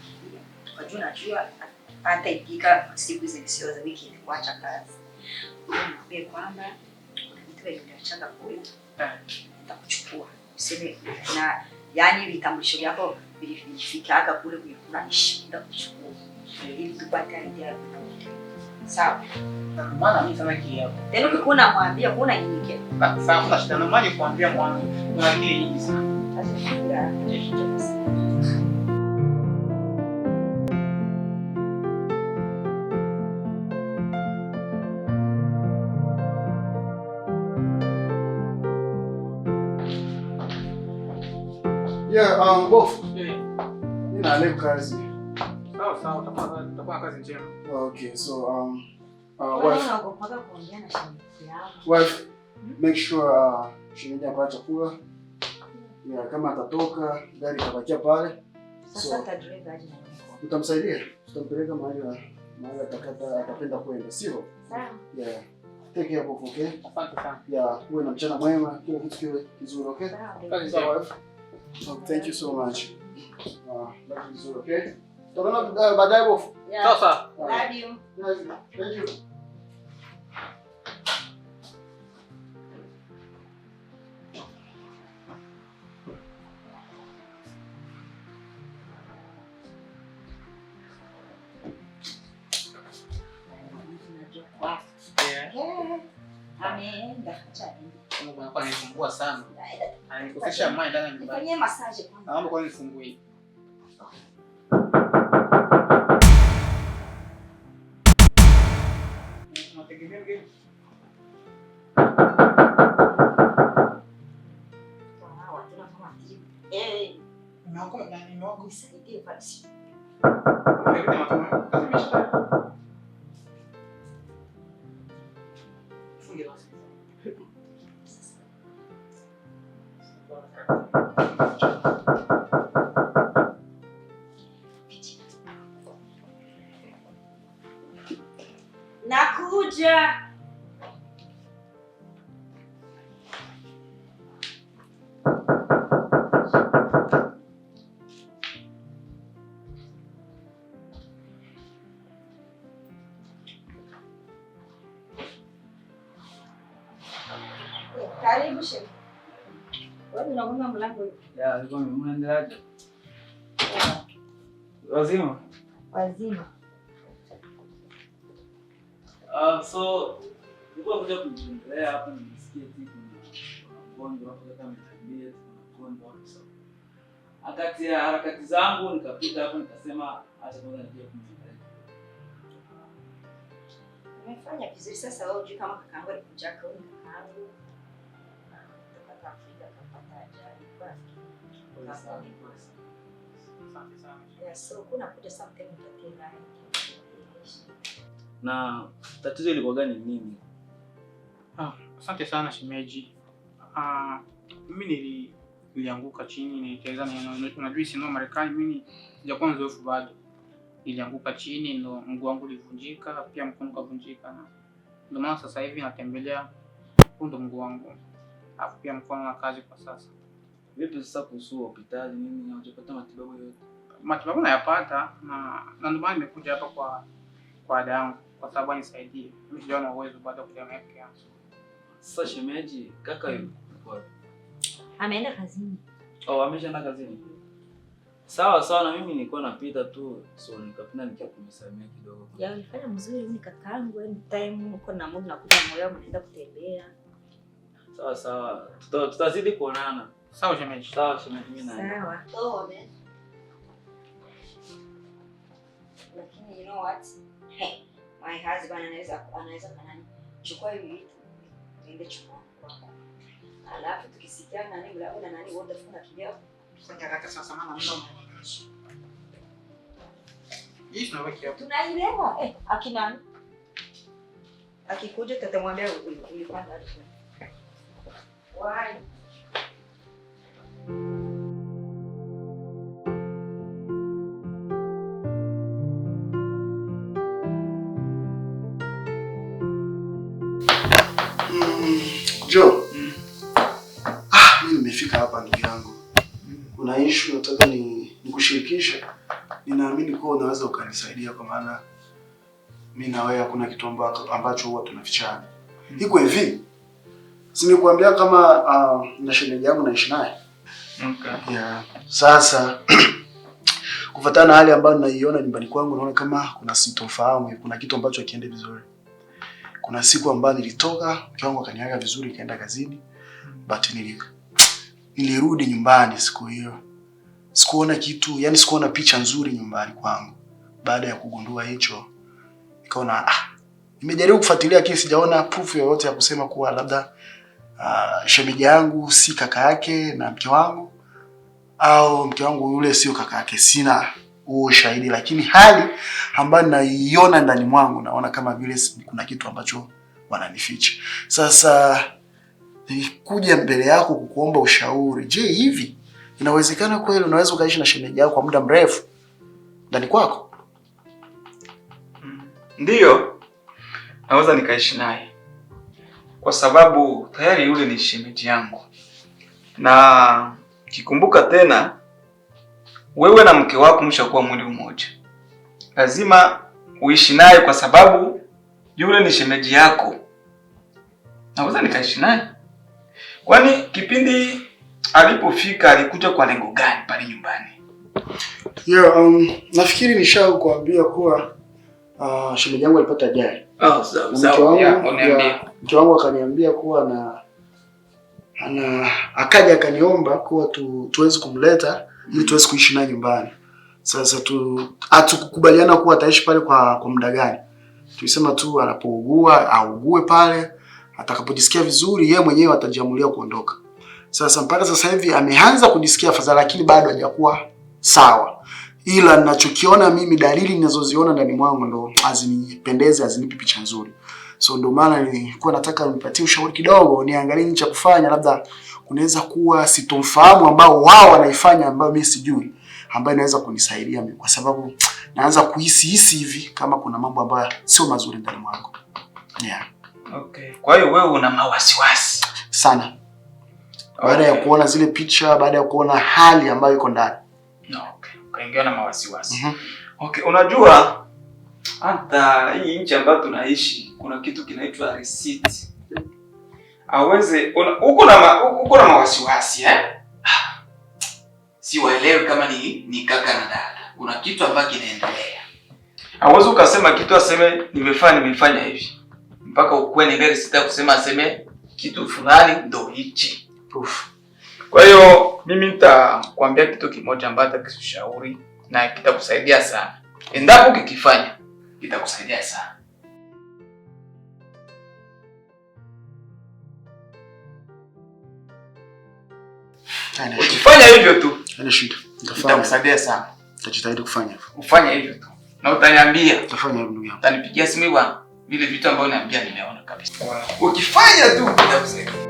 Tukajua najua hata ikika siku zisio za wiki kuacha kazi. Mwambie kwamba vitu viliachanga kule. Nitakuchukua. Useme na yani vitambulisho vyako vilifika kule kuishi nitakuchukua. Ili tupate idea. Sawa. Maana mimi sana kiapo. Tena ukikuona mwambie kuna nyingine. Sawa, kuna shida na mali kuambia mwanzo. Kuna akili nyingi sana. Yeah, both. Nina leo kazi. Sawa, tutakuwa kazi njema. Okay, so wife, make sure shemeji apata chakula. Yeah, kama atatoka gari itabakia pale. Sasa driver aje na utamsaidia, tutampeleka mahali atapenda kwenda, sio? Sawa. Yeah. Take care both, okay? Asante sana. Yeah, uwe na mchana mwema, kila kitu kiwe kizuri, okay? Sawa. Thank you so much. That's vizuri, okay? Tutaona baadaye both. Sawa sawa. Love you. Thank you. Ameenda acha. Mungu kwa nisumbua sana. Anikosesha mali ndani ya nyumba. Nifanyie massage kwanza. Naomba kwa nifungue. Unategemea mgeni? Sawa, tunafanya kitu. Nimeokoa Nisaidie basi. Nilikuwa nataka kazi imeshika. Funge basi. Nakuja. Karibu shemeji. Wewe unaona mlango hivi? Ya, alikuwa mnaendeleaje? Wazima? Wazima. So nilikuwa kuja kujitembelea hapa nisikie tu kuna mgonjwa hapo kama ametambia kuna mgonjwa hapo. So akati ya harakati zangu nikapita hapo nikasema acha kwanza nije kumtembelea. Umefanya vizuri sasa wewe unajua kama kakaangu alikuja kwa kakaangu. Kutoka Afrika kapata ajali kwa Asante sana. Yes, so kuna kuja something mtatenda. Na tatizo liko gani nini? Asante sana shemeji. Mimi nilianguka chini niliteleza unajua sino Marekani mimi sijakuwa mzoefu bado. Nilianguka chini ndo mguu wangu ulivunjika, pia mkono ukavunjika na ndio maana sasa hivi natembelea ndo mguu wangu. Alafu pia mkono na kazi kwa sasa. Vipi sasa kuhusu hospitali nini unajipata matibabu yote? Matibabu nayapata na ndio maana nimekuja hapa kwa dada yangu kwa sababu anisaidie. Mimi sijaona uwezo bado kujamea peke yangu. Sasa shemeji, kaka yuko wapi? Ameenda kazini. Oh, ameshaenda kazini. Sawa na mimi nilikuwa napita tu, so nikapenda nikikumsamia kidogo. Ya ulifanya mzuri ni kakaangu, anytime uko na muda nakuja moyo mnaenda kutembea. Sawa. Tutazidi kuonana. Sawa shemeji. Sawa shemeji, mimi naenda. Sawa. Oh, man. Lakini you know what? Hey, my husband anaweza kanani. Chukua hivi vitu. Ndio chukua kwako. Alafu tukisikia nani mlango na nani wote funga kileo. Sasa kaka sasa mama mdomo. Hii tunaweka hapo. Tunailewa. Akina akikuja tutamwambia ulipanda hapo. Why? Joe. Mimi nimefika hapa ndugu yangu. Kuna issue nataka nikushirikishe. Ninaamini kuwa unaweza ukanisaidia kwa maana mimi na wewe hakuna kitu ambacho huwa tunafichana. Iko hivi. Si nikuambia kama na shemeji yangu naishi naye. Okay. Yeah. Sasa kufuatana na hali ambayo ninaiona nyumbani kwangu naona kama kuna sintofahamu, kuna kitu ambacho hakiende vizuri. Kuna siku ambayo nilitoka, mke wangu akaniaga vizuri kaenda kazini, but nilirudi nyumbani siku hiyo. Sikuona kitu, yani sikuona picha nzuri nyumbani kwangu. Baada ya kugundua hicho, nikaona nimejaribu kufuatilia lakini sijaona proof yoyote ya kusema kuwa labda shemeji yangu si kaka yake na mke wangu au mke wangu yule sio kaka yake. Sina huo shahidi, lakini hali ambayo naiona ndani mwangu naona kama vile kuna kitu ambacho wananificha. Sasa nikuja mbele yako kukuomba ushauri. Je, hivi inawezekana kweli unaweza ukaishi na shemeji yako kwa muda mrefu ndani kwako? Ndiyo, naweza nikaishi naye kwa sababu tayari yule ni shemeji yangu, na kikumbuka tena wewe na mke wako mshakuwa mwili mmoja, lazima uishi naye kwa sababu yule ni shemeji yako. Naweza nikaishi naye. Kwani kipindi alipofika alikuja kwa lengo gani pale nyumbani? Nafikiri nishakuambia kuwa shemeji yangu alipata ajali. Mke wangu akaniambia kuwa akaja akaniomba kuwa tuweze kumleta ili tuweze kuishi naye nyumbani. Sasa hatukukubaliana kuwa ataishi pale kwa muda gani. Tulisema tu anapougua augue pale, atakapojisikia vizuri yeye mwenyewe atajiamulia kuondoka. Sasa mpaka sasa hivi ameanza kujisikia afadhali lakini bado hajakuwa sawa. Ila ninachokiona mimi, dalili ninazoziona ndani mwangu ndo hazinipendezi, hazinipi picha nzuri. So ndio maana nilikuwa nataka unipatie ushauri kidogo, niangalie nini cha kufanya, labda kunaweza kuwa sitomfahamu ambao wao wanaifanya ambayo mimi sijui, ambayo inaweza kunisaidia mimi kwa sababu naanza kuhisi hivi kama kuna mambo ambayo sio mazuri ndani mwangu. Yeah. Okay. Kwa hiyo wewe una mawasiwasi sana. Baada ya kuona zile picha, baada ya kuona hali ambayo iko ndani. Okay. Ukaingia na mawasiwasi. Okay, unajua hata hii nchi ambayo tunaishi kuna kitu kinaitwa receipt. Uko na mawasiwasi siwaelewi kama ni kaka na dada. Kuna kitu ambacho kinaendelea. Hawezi ukasema kitu aseme nimefanya hivi. Mpaka ukuwe ni gari sita kusema aseme kitu fulani ndo hichi. Kwa hiyo mimi nitakwambia kitu kimoja ambacho nitakushauri na kitakusaidia sana. Endapo kikifanya kitakusaidia sana. Ukifanya hivyo tu, nitakusaidia sana. Nitajitahidi kufanya hivyo. Ufanye hivyo tu. Na utaniambia. Utafanya hivyo ndugu yangu. Utanipigia simu bwana. Vile vitu ambavyo niambia nimeona kabisa. Ukifanya tu nitakusaidia.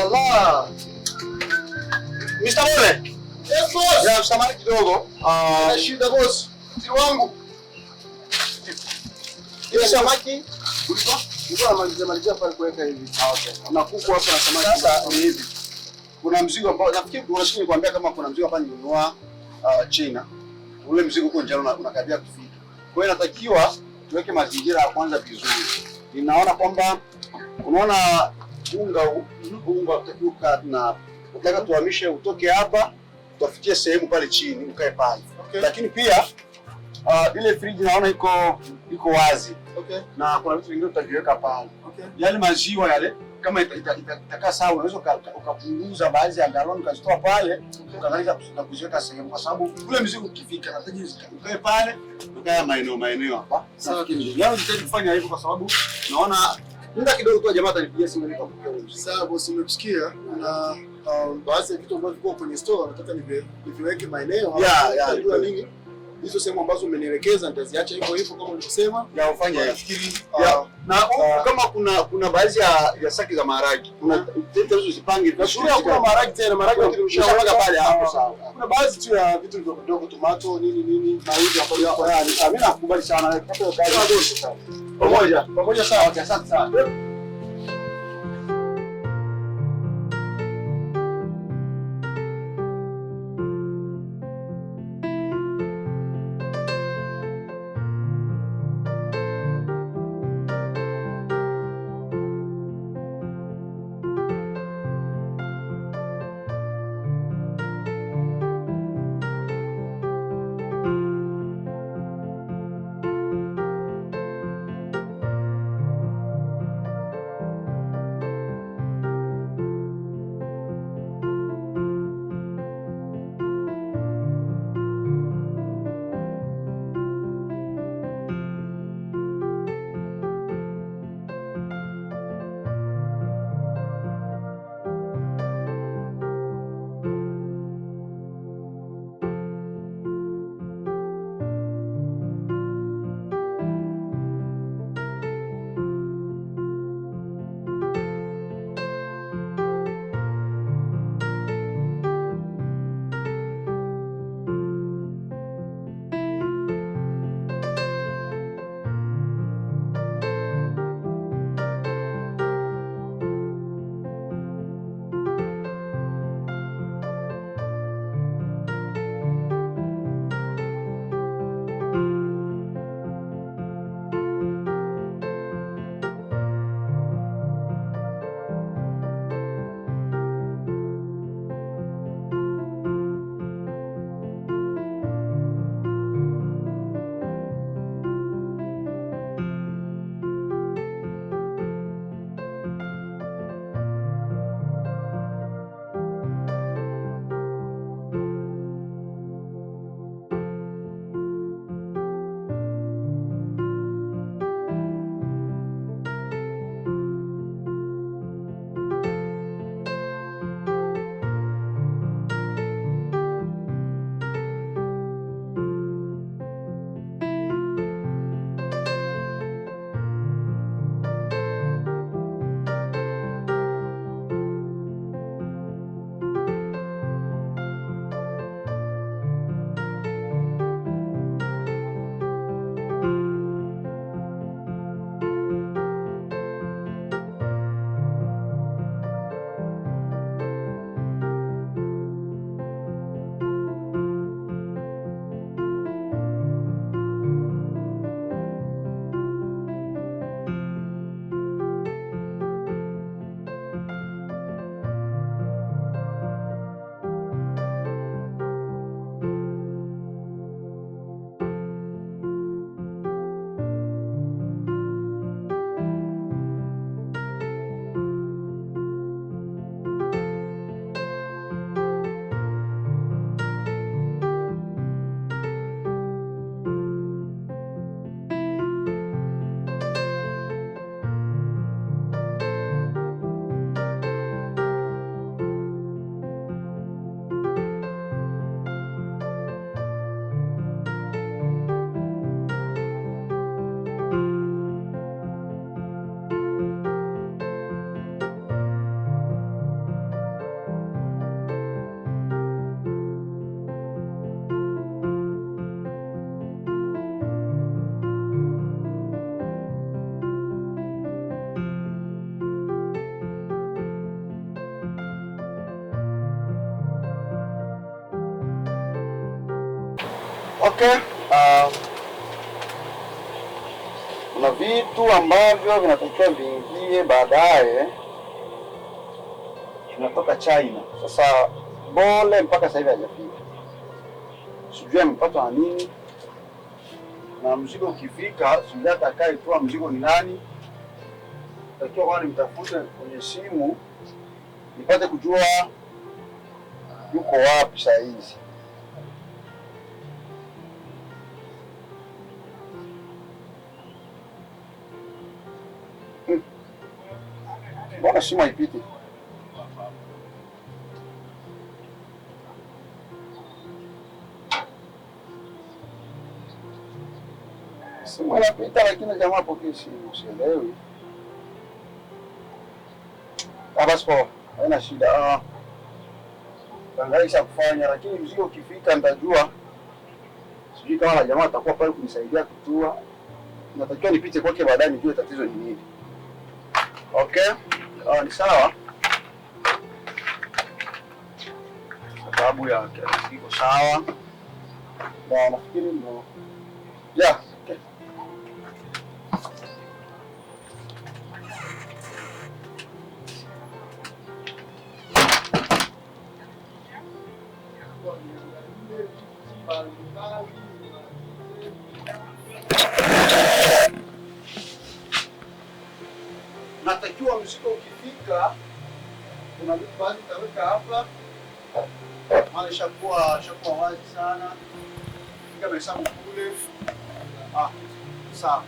La. Mr. Mole. Yes, boss. Ya, samahani kidogo. Shida boss. Mti wangu. Ile samaki ulikuwa malizia pale kuweka hivi. Okay. Na kuku hapa na samaki. Sasa ni hivi. Kuna mzigo ambao nafikiri unashika nikwambia kama kuna mzigo hapa nilinunua China. Ule mzigo uko njano unakaribia kufika. Kwa hiyo inatakiwa tuweke mazingira ya kwanza vizuri. Ninaona kwamba unaona unga utakiuka na ukitaka tuhamishe utoke hapa utafikia sehemu pale chini ukae pale. Okay. Lakini pia ile friji naona iko wazi. Okay. Na kuna vitu vingine tutaviweka pale. Okay. Yale maziwa yale kama itakaa sawa unaweza ukapunguza baadhi ya galoni ukazitoa pale ukamaliza kuziweka sehemu kwa sababu kule mzigo ukifika nataji ukae pale ukaya maeneo hapa. Sawa. Leo nitaje kufanya hivyo kwa sababu naona muda kidogo tu jamaa atanipigia simu nikapokea huyo. Sawa boss, umekusikia na baadhi ya vitu ambavyo viko kwenye store nataka niviweke maeneo unajua nini? Hizo sehemu ambazo umenielekeza nitaziacha hivyo hivyo kama ulivyosema. Ya ufanye nafikiri na kama kuna baadhi ya saki za maharagi. Kuna hizo zipange. Nashukuru kuna maharagi tena maharagi tulishawaga pale hapo sawa. Kuna baadhi tu ya vitu vidogo vidogo tomato nini na hizo hapo ya mimi nakubali sana na hapo kazi sawa. Pamoja sawa, asante sana. Okay. Kuna vitu ambavyo vinatakiwa viingie baadaye, vinatoka China. Sasa Bole mpaka sasa hivi hajafika, sijui amepatwa na nini, na mzigo ukifika sijui atakayetoa mzigo ni nani. Takiwa kwani mtafute kwenye simu nipate kujua yuko wapi saa hizi. Mbona simu haipiti? Simu inapita lakini jamaa pokea simu, sielewi. Basi poa, haina shida. Tangaisha kufanya, lakini mzigo ukifika nitajua. Sijui kama jamaa atakuwa pale kunisaidia kutua. Natakiwa nipite kwake baadaye nijue tatizo ni nini. Okay? Ni sawa. Sababu ya kiko sawa. Na nafikiri ndio. Yeah, okay. Natakiwa mzigo ukifika, kuna vitu baadhi utaweka hapa, maana shakuwa wazi sana. Fika mahesabu kule. Sawa.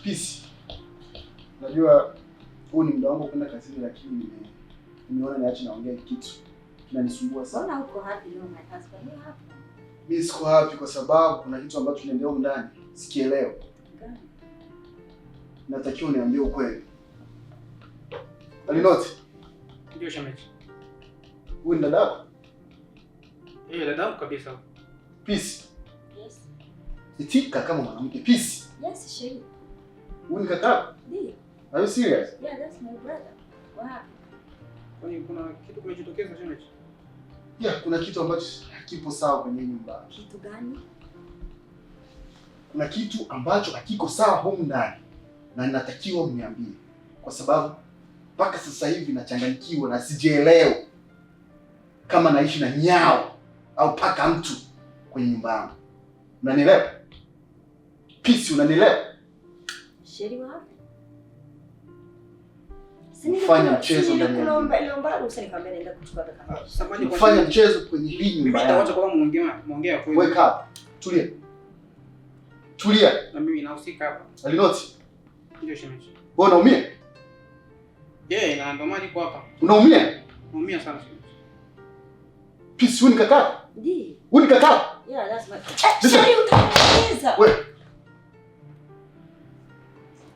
Peace. Najua huu ni muda wangu kwenda kazini, lakini nimeona niache naongea kitu kinanisumbua sana. Mbona uko happy leo Matasa? Kwa nini hapo? Mimi siko happy kwa sababu kuna kitu ambacho kinaendelea huko ndani. Sikielewa. Gani? Natakiwa niambie ukweli. Alinoti? Ndio shemeji. Wewe ni dada? Dada kabisa. Peace. Yes. Itika kama mwanamke. Peace. Yes, she. Wewe ni kaka? Ndio. Are you serious? Yeah, that's my brother. Wow. Kwani kuna kitu kimejitokeza shemeji? Yeah, kuna kitu ambacho hakipo sawa kwenye nyumba. Kitu gani? Kuna kitu ambacho hakiko sawa humu ndani na ninatakiwa mniambie, kwa sababu mpaka sasa hivi nachanganyikiwa na sijielewa kama naishi na nyao au paka mtu kwenye nyumba yangu. Unanielewa? Peace, unanielewa? Sheri wapi? Fanya mchezo ndani ya nyumba. Fanya mchezo kwenye hii nyumba yangu. Mimi nitawacha kwa muongea kweli. Wake up. Tulia. Tulia. Na mimi nahusika hapa. Alinoti. Ndio shemeji. Wewe unaumia? Na ndo maana niko hapa. Unaumia? Naumia sana shemeji. Peace, wewe ni kaka? Ndio. Wewe ni kaka? Yeah, that's my. Sheri utamuumiza. Wewe.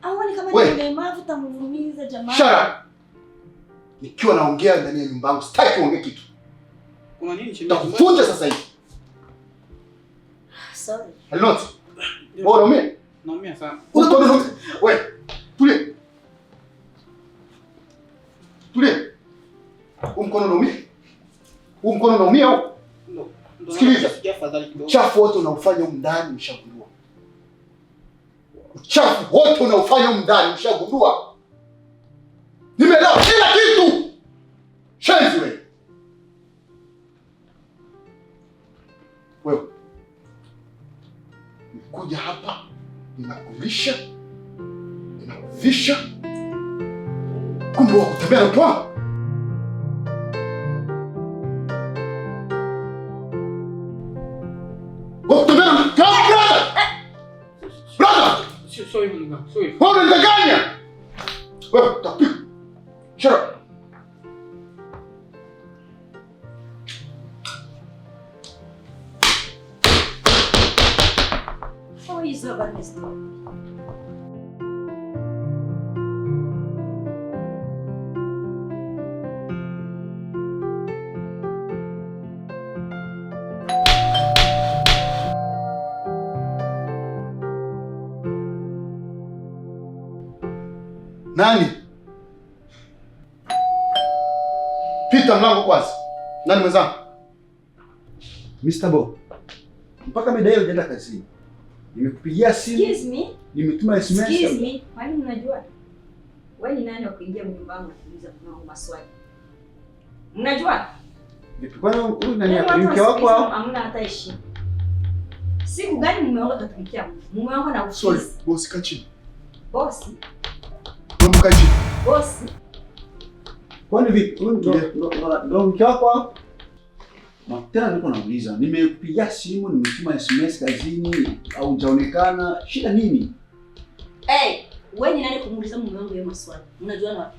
Awani kama ni mlemavu utamuumiza jamaa. Shut up. Nikiwa naongea ndani ya nyumba yangu, sitaki uongee kitu. Kuna nini shemeji? Nitakufunja sasa hivi. Sorry. Alinoti. Wewe unaumia? Naumia sana. Wewe, tulia. Tulia. Huu mkono unaumia? Huu mkono unaumia au? Sikiliza. Uchafu wote unaufanya huko ndani mshagundua. Uchafu wote unaufanya huko ndani mshagundua. Nimeelewa kila kitu. Shenzi wewe. Wewe. Nikuja hapa, ninakulisha, ninakuvisha. Kumbe wakutembea na mtu wangu. Wakutembea na mtu wangu, brother! Brother! Sio hivyo ndugu, sio hivyo. Wewe unanidanganya! Wewe, utapiga. Shut up. How is it about this? Nani? Pita mlango kwanza. Nani mwenzangu? Mr. Bo. Mpaka mida hiyo hujaenda kazini. Nimekupigia simu. Excuse me. Nimetuma SMS. Excuse me. Kwani mnajua? Wewe ni nani wa kuingia nyumba yangu na kuuliza kuna maswali? Mnajua? Vipi kwani huyu nani mke wako? Hamna hata heshima. Siku gani mume wangu atatumikia? Mume wangu na ofisi. Sorry, boss kachi. Boss. Mambo kachi. Boss. Kwani vipi? Ndio mke wako? Tena niko nauliza, nimekupigia simu, nimetuma SMS kazini au hujaonekana, shida nini? Wewe ni nani kumuuliza mume wangu yeye maswali? Unajuana wapi?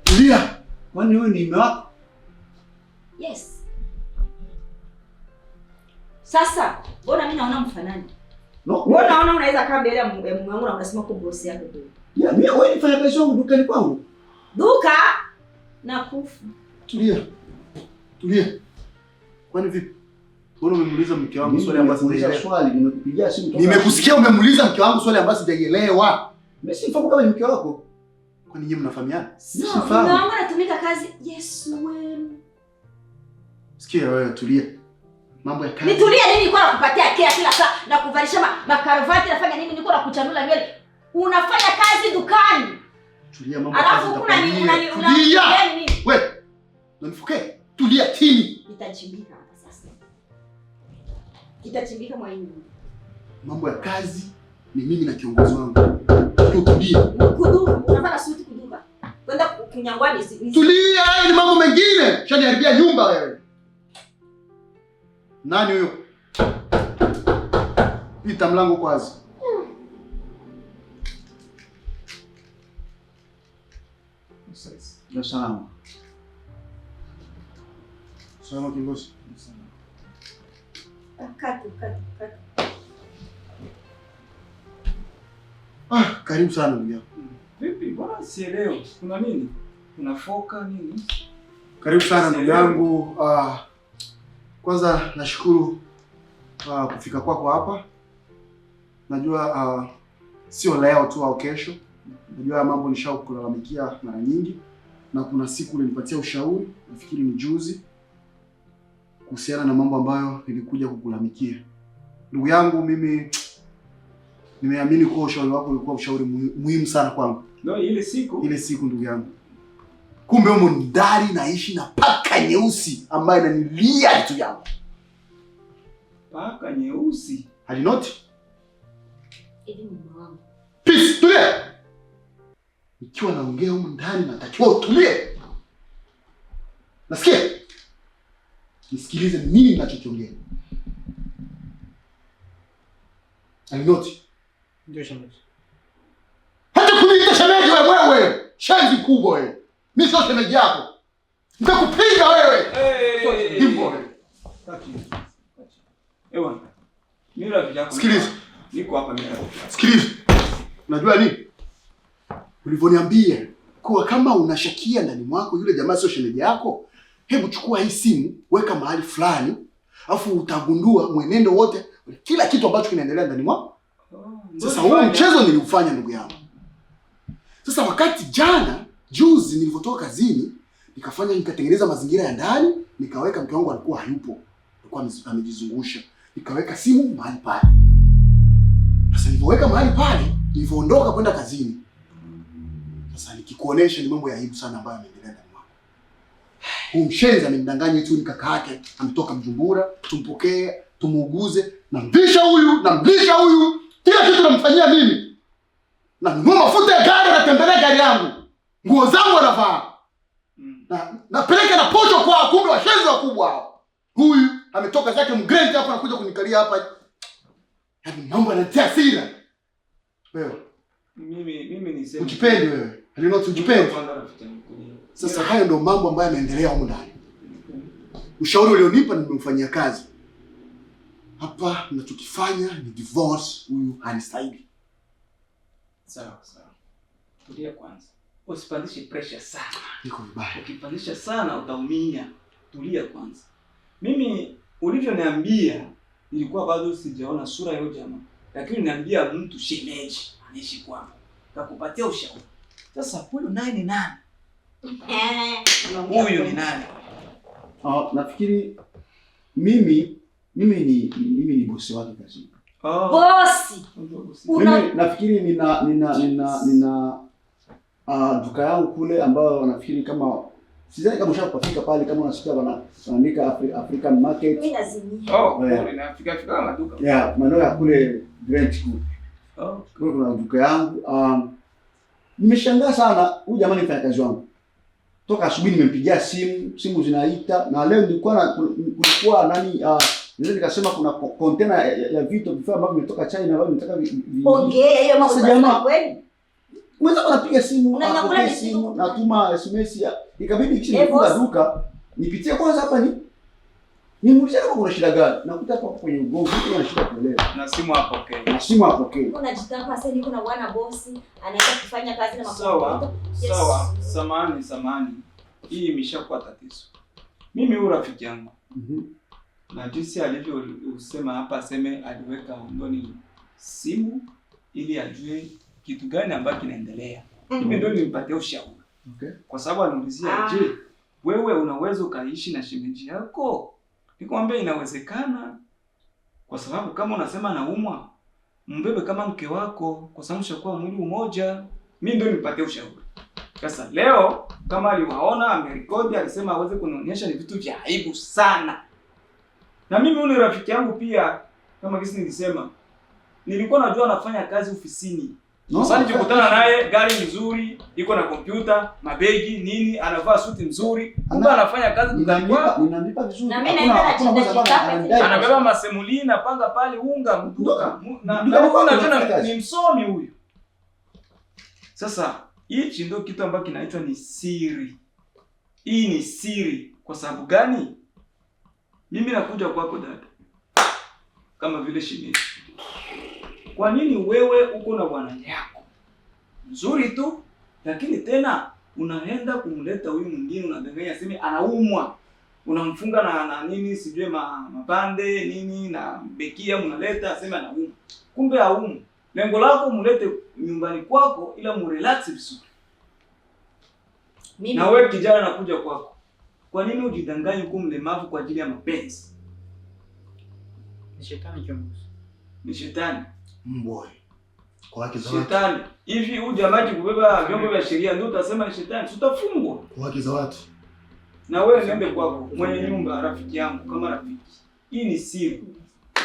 Tulia. Kwani wewe ni mume wako? Yes. Sasa, mbona mimi naona mfanani? No. Mbona naona unaweza kaa mbele ya mume wangu na unasema kwa boss yako tu? Mimi wewe nifanya kazi yangu dukani kwangu. Duka na kufu. Tulia. Kwani vipi? Mbona umemuuliza mke wangu swali ambalo sijaelewa? Swali nimekupigia simu toka. Nimekusikia umemuuliza mke wangu swali ambalo sijaelewa. Mimi sifahamu kama ni mke wako. Kwani nyinyi mnafahamiana? Mume wangu anatumika kazi. Yesu wewe. Sikia wewe, tulia. Mambo ya kazi. Nitulie nini? Nilikuwa nakupatia kila saa na kuvalisha makarvati, nafanya nini? Nilikuwa nakuchanula nywele. Unafanya kazi dukani. Tulia, mambo ya kazi. Alafu kuna nini? Wewe. Unanifukia? Tulia chini. Itachimbika hapa sasa. Itachimbika mwalimu. Mambo ya kazi ni mimi na kiongozi wangu. Tulia. Kuduka, unafanya suti kuduka. Kwenda kunyangwani Tulia, haya ni mambo mengine. Shaniharibia nyumba wewe. Nani huyo? Pita mlango kwanza. Ndio salama. Salama kiongozi. Katu. Karibu sana ndugu yangu. Vipi? Bwana sielewi. Kuna nini? Unafoka nini? Karibu sana ndugu yangu. Kwanza nashukuru kufika kwako hapa. Najua sio leo tu au kesho. Najua mambo nishakulalamikia mara nyingi na kuna siku ulinipatia ushauri, nafikiri ni juzi, kuhusiana na mambo ambayo nilikuja kukulalamikia. Ndugu yangu, mimi nimeamini kuwa ushauri wako ulikuwa ushauri muhimu sana kwangu. No, ile siku ndugu yangu. Kumbe humo ndani naishi na paka nyeusi ambaye inanilia vitu yangu. Paka nyeusi? Halinoti? Hivi mume wangu. Peace, tulia. Nikiwa naongea humo ndani natakiwa utulie. Nasikia? Nisikilize nini ninachokiongea. Halinoti? Ndio shemeji. Hata kuniita shemeji wewe. Shenzi kubwa wewe. Mimi sio shemeji yako. Nitakupiga wewe. Hivyo wewe. Ewa. Mimi rafiki yako. Sikiliza. Niko hapa mimi. Sikiliza. Unajua nini? Ulivyoniambia kuwa kama unashakia ndani mwako yule jamaa sio shemeji yako, hebu chukua hii simu, weka mahali fulani, afu utagundua mwenendo wote, kila kitu ambacho kinaendelea ndani mwako. Sasa huo mchezo niliufanya ndugu yangu. Sasa wakati juzi nilipotoka kazini, nikatengeneza mazingira ya ndani, nikaweka mke wangu alikuwa hayupo. Alikuwa amejizungusha. Nikaweka simu mahali pale. Sasa nilipoweka mahali pale, nilipoondoka kwenda kazini. Sasa nikikuonesha ni mambo ya aibu sana ambayo yameendelea ndani mwako. Huyu mshenzi amenidanganya tu ni kaka yake, ametoka Mjumbura, tumpokee, tumuuguze, namlisha huyu, kila kitu namfanyia mimi. Na mafuta ya gari natembelea gari yangu. Nguo zangu anavaa. Napeleka na posho kwa kumbe washenzi wakubwa hao. Huyu ametoka zake Mgrent hapa anakuja kunikalia hapa. Yaani mambo yanatia hasira. Wewe. Mimi niseme. Ujipendi wewe. Halinoti ujipendi. Sasa hayo ndio mambo ambayo yanaendelea huko ndani. Ushauri ulionipa nimemfanyia kazi. Hapa ninachokifanya ni divorce, huyu hanistahili. Sawa. Tulia kwanza. Usipandishe pressure sana. Niko vibaya. Ukipandisha sana utaumia. Tulia kwanza. Mimi ulivyoniambia nilikuwa bado sijaona sura ya jamaa. Lakini niambia mtu shemeji anaishi kwangu. Nitakupatia ushauri. Sasa huyu naye ni nani? Huyu ni nani? Nafikiri mimi ni bosi wake kazini. Bosi. Mimi nafikiri nina duka yangu kule ambayo nafikiri kama sidhani kama ushapofika pale kama unasikia wanaandika African Market. Mimi nazimia. Ninafika maduka. Yeah, maeneo ya kule Grand School. Kuna duka yangu. Nimeshangaa sana huyu jamani mfanyakazi wangu. Toka asubuhi nimempigia simu zinaita na leo kulikuwa nani naweza nikasema kuna container ya vitu vifaa ambavyo vimetoka China ambavyo nataka ongea hiyo mambo kweli. Mwanzo anapiga simu, natuma SMS ikabidi kisha nifunga duka, nipitie kwanza hapa nimuulize kama kuna shida gani. Nakuta hapa kwenye ugomvi kuna shida kuelewa. Na simu hapo okay. Na simu hapo okay. Unajitapa sasa niko na bwana bosi, anaenda kufanya kazi na makomputa. Sawa. Samani. Hii imeshakuwa tatizo. Mimi huyu rafiki yangu. Na jinsi alivyosema hapa aseme aliweka ndoni simu ili ajue kitu gani ambacho kinaendelea. Mimi ndio nimpatie ushauri. Okay. Kwa sababu anaulizia je, wewe unaweza ukaishi na shemeji yako? Nikwambia inawezekana. Kwa sababu kama unasema naumwa, mbebe kama mke wako kwa sababu mshakuwa mwili mmoja. Mimi ndio nimpatie ushauri. Sasa leo kama aliwaona amerekodi alisema aweze kunionyesha ni vitu vya aibu sana. Na mimi yule rafiki yangu pia kama kisi nilisema nilikuwa najua anafanya kazi ofisini. Sasa nilikutana naye gari nzuri, iko na kompyuta, mabegi, nini, anavaa suti nzuri. Kumbe anafanya kazi ninamlipa vizuri. Na mimi naenda anabeba masemuli na panga pale unga mduka. Na ni msomi huyu. Sasa hichi ndio kitu ambacho kinaitwa ni siri. Hii ni siri. Kwa sababu gani? Mimi nakuja kwako dada. Kama vile shemeji. Kwa nini wewe uko na bwana yako? Nzuri tu, lakini tena unaenda kumleta huyu mwingine unadanganya aseme anaumwa. Unamfunga na nini sijue mapande nini na bekia mnaleta aseme anaumwa. Kumbe haumwi. Lengo lako mlete nyumbani kwako ila mrelax vizuri. Na wewe kijana nakuja kwako. Kwa nini ujidanganye uko mlemavu kwa ajili ya mapenzi? Ni shetani kiongozi. Ni shetani. Mboy. Kwa haki za watu. Shetani. Hivi huyu jamaa kubeba vyombo vya sheria ndio utasema ni shetani. Tutafungwa. Kwa haki za watu. Na wewe niende kwako mwenye nyumba rafiki yangu kama rafiki. Hii ni siri.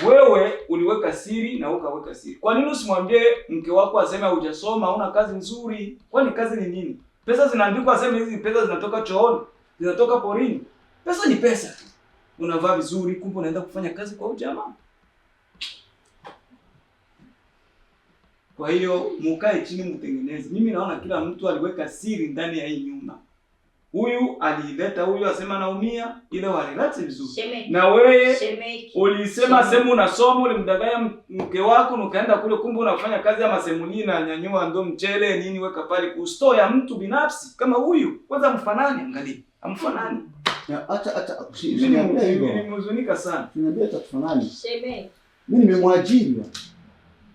Wewe uliweka siri na ukaweka siri. Kwa nini usimwambie mke wako aseme hujasoma, huna kazi nzuri? Kwani kazi ni nini? Pesa zinaandikwa aseme hizi pesa zinatoka chooni, zinatoka porini. Pesa ni pesa tu. Unavaa vizuri kumbe unaenda kufanya kazi kwa ujamaa. Kwa hiyo mukae chini mtengeneze. Mimi naona kila mtu aliweka siri ndani ya hii nyumba. Huyu alileta huyu asema naumia ile walilete vizuri. Na wewe ulisema sema unasoma ulimdanganya mke wako ukaenda kule kumbe unafanya kazi ya masemuni na nyanyua ndo mchele nini weka pale kusto ya mtu binafsi kama huyu. Kwanza mfanani angalia. Amfanani. Acha usiniambie hivyo. Nimehuzunika sana. Niambie tatufanani. Mimi nimemwajiri.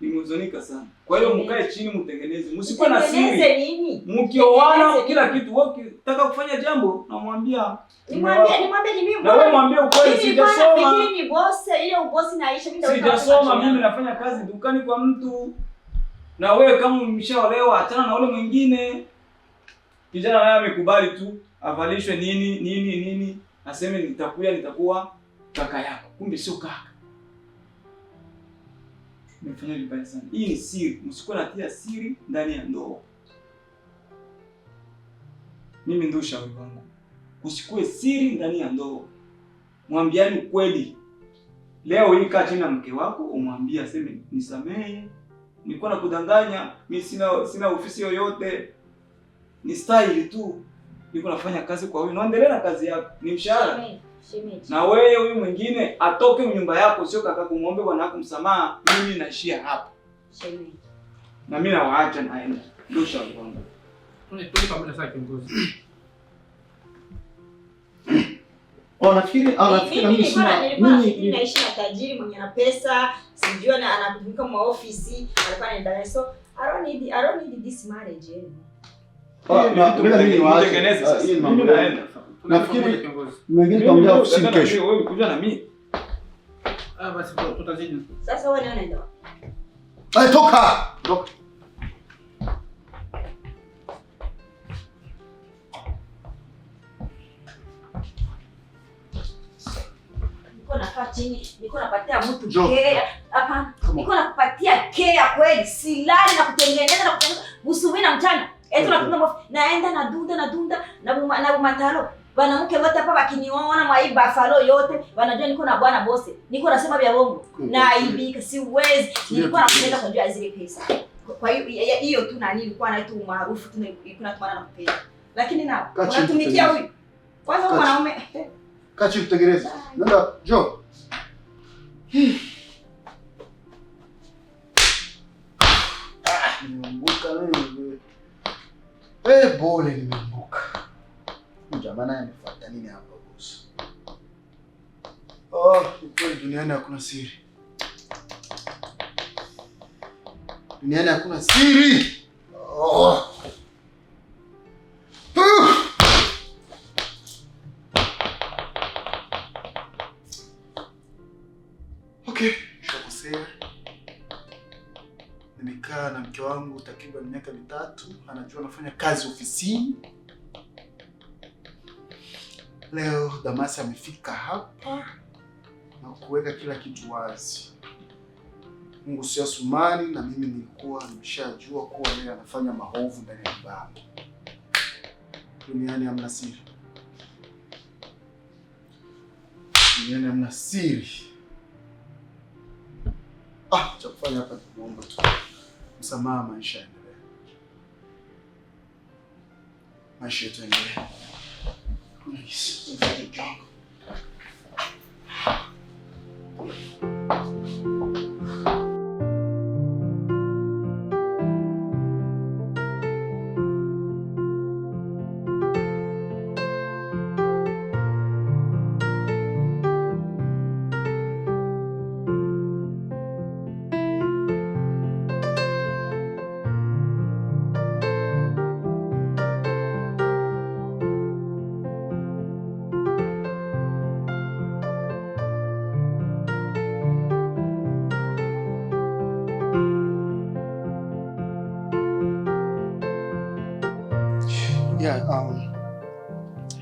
Nimehuzunika sana. Kwa hiyo mkae chini mtengeneze. Msikuwe na siri. Mkioana kila kitu wewe ukitaka kufanya jambo namwambia. Nimwambie ni mimi. Na wewe mwambie ukweli sijasoma. Mimi ni boss, ile ubosi naisha mimi ndio. Sijasoma mimi nafanya kazi dukani kwa mtu. Na wewe kama umeshaolewa achana na ule mwingine. Kijana naye amekubali tu avalishwe nini aseme nitakuwa kaka yako. Kumbe sio kaka. Nimefanya vibaya sana. Hii ni siri. Msikuwe natia siri ndani ya ndoa. Mimi ndio ushauri wangu. Usikuwe siri ndani ya ndoa. Mwambiani ukweli. Leo hii kaa chini na mke wako umwambie aseme nisamehe. Nilikuwa nakudanganya, mimi sina ofisi yoyote. Ni style tu. Niko nafanya kazi kwa huyu. Naendelea na kazi yako. Ni mshahara. Na wewe huyu mwingine atoke nyumba yako sio kaka kumuombe bwana wako msamaha. Mimi naishia hapa. Na mimi nawaacha naenda. Ndio shauri wangu. Tulipa muda sasa kiongozi. Nafikiri mimi naishi na tajiri mwenye na pesa, sijui anakutumika kwa ofisi, alikuwa anaenda so I don't need this marriage. Mimi naenda. Nafikiri mwingine tuongea ofisini kesho. Wewe kuja na mimi. Basi tutazidi. Sasa wewe unaenda. Toka. Toka. Niko napatia mtu care. Hapana. Niko nakupatia care kweli. Silali na kutengeneza usubuhi na mchana. Naenda na bumatalo. Wanamke wote hapa wakiniona mwa hii buffalo yote, wanajua niko na bwana bosi. Niko nasema vya bongo. Na aibika siwezi. Nilikuwa nakupenda kwa jua zile pesa. Kwa hiyo tu nani ilikuwa na tu maarufu tu ilikuwa natumana na kupenda. Lakini na unatumikia huyu. Kwanza mwanaume. Kachi tutengeneze. Nenda, Jo. Nimeanguka wewe. Bole nimeanguka. Jamaa naye amefuata nini hapa boss? Kweli duniani hakuna siri. Duniani hakuna siri. Okay, shakosea. Nimekaa na mke wangu takriban miaka 3, anajua nafanya kazi ofisini. Leo Damasi amefika hapa na kuweka kila kitu wazi. Mungu si Asumani na mimi nilikuwa nimeshajua kuwa yeye anafanya maovu ndani ya nyumba. Duniani hamna siri. Duniani hamna siri. Cha kufanya hapa ni kuomba tu msamaha, maisha yaendelee. Maisha yetu yaendelee. Nice.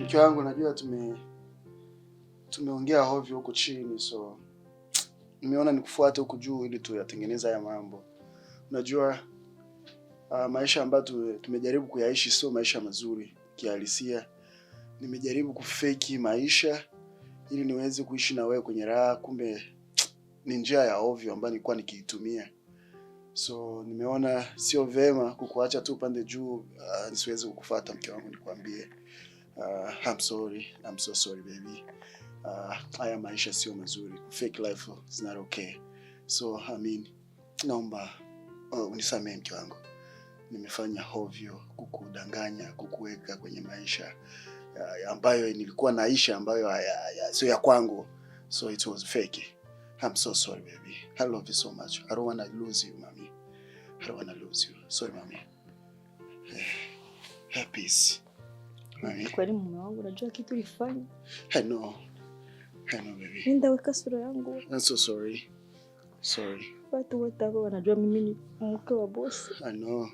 Mke wangu najua tumeongea hovyo huko chini, so nimeona nikufuate huko juu ili tuyatengeneza haya mambo. Unajua maisha ambayo tumejaribu kuyaishi sio maisha mazuri kihalisia. Nimejaribu kufake maisha ili niweze kuishi na wewe kwenye raha, kumbe ni njia ya ovyo ambayo nilikuwa nikiitumia. So nimeona sio vema kukuacha tu pande juu nisiweze kukufuata mke wangu nikwambie. I'm so sorry baby. Haya maisha sio mazuri. Fake life is not okay. So naomba unisamehe mke wangu. Nimefanya hovyo kukudanganya, kukuweka kwenye maisha ambayo nilikuwa naisha ambayo sio ya kwangu. So it was fake. I'm so sorry baby. I love you so much. I don't want to lose you, mommy. I don't want to lose you. Sorry mommy. Peace. Kwani mume wangu unajua kitu ulifanya? I know baby. Nenda weka sura yangu. I'm so sorry. Sorry. Watu wote hapa wanajua mimi ni mke wa boss. I know.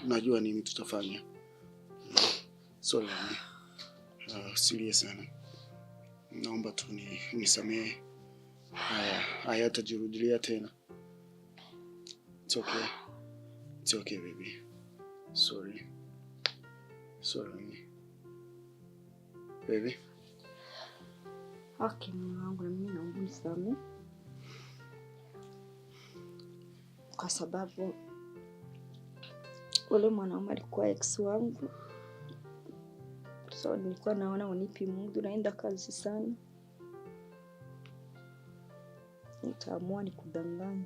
Najua nini tutafanya. Sorry mami. Serious sana. Naomba tu unisamehe. Haya hatajirudia tena. It's okay baby. Sorry baby. Okay mume wangu, na mimi naomba unisamehe. Kwa sababu ule mwanaume alikuwa ex wangu. So nilikuwa naona unipi muda, naenda kazi sana. Nitaamua nikudanganya.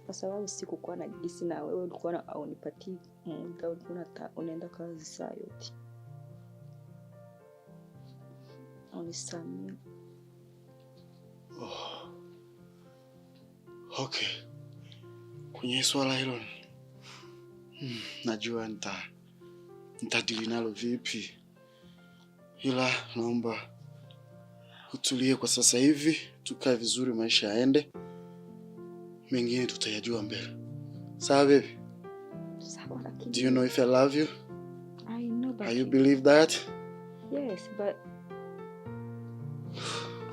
Kwa sababu sikukuwa na gisi na wewe ulikuwa haunipatii muda, ulikuwa unaenda kazi saa yote. Unisamehe. Okay. Kwenye swala hilo najua nitadili nalo vipi. ila naomba utulie kwa sasa hivi, tukae vizuri, maisha yaende, mengine tutayajua mbele. Sawa baby? Sawa lakini. Do you know if I love you? I know but. You believe that? Yes, but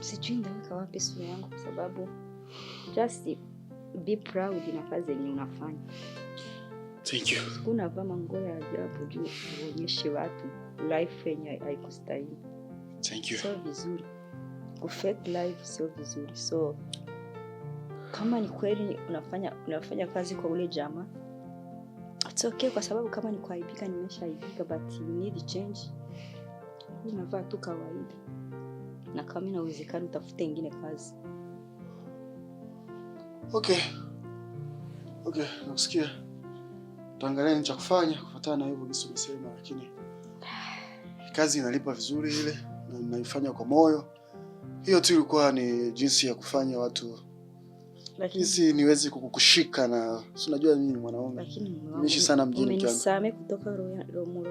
sijui ndaweka wapi sura yangu kwa sababu just be proud na kazi yenye unafanya. Thank you. Unavaa manguo ya ajabu juu uonyeshe watu life yenye haikustahili. Thank you. So vizuri. Kufake life sio vizuri. So kama ni kweli unafanya kazi kwa ule jamaa, it's okay kwa sababu kama ni kuaibika nimeshaaibika, but you need change. Unavaa tu kawaida. Na kama inawezekana utafute ingine kazi. Okay, nakusikia. Tuangalie ni cha kufanya kufuatana na hivyo jinsi umesema, lakini kazi inalipa vizuri ile na ninaifanya kwa moyo. Hiyo tu ilikuwa ni jinsi ya kufanya watu. Lakini niweze kukushika na si unajua mimi ni mwanaume. Lakini nimeishi sana mjini kwangu. Umenisamehe kutoka roho yako.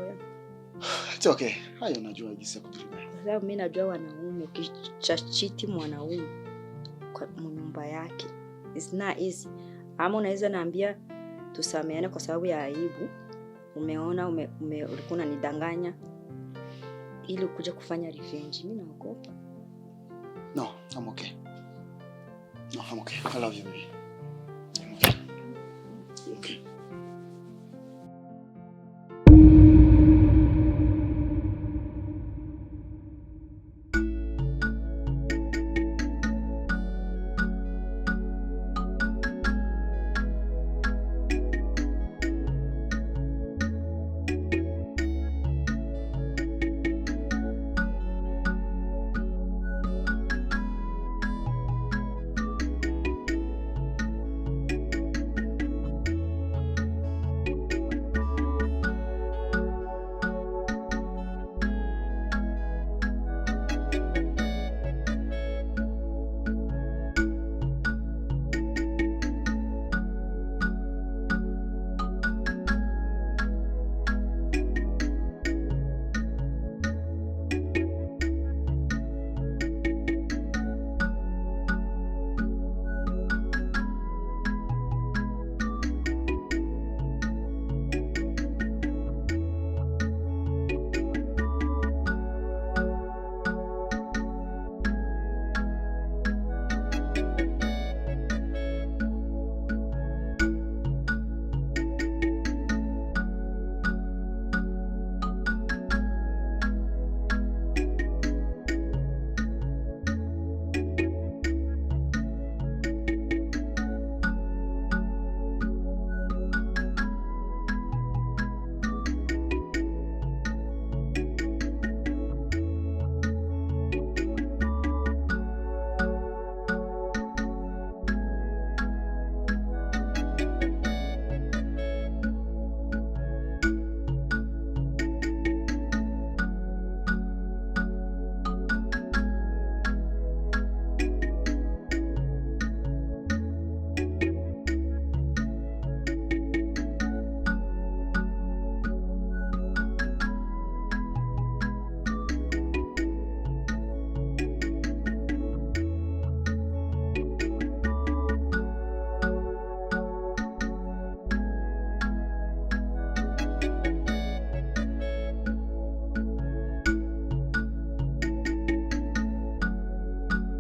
It's okay. Hayo unajua jinsi ya kutulia. Kwa sababu mimi najua wanaume ukichachiti mwanaume kwa nyumba yake. It's not easy. Ama unaweza naambia tusameane kwa sababu ya aibu. Umeona ulikuwa unanidanganya ili ukuje kufanya revenge. Mimi naogopa. No, I'm okay. I love you, baby. I'm okay.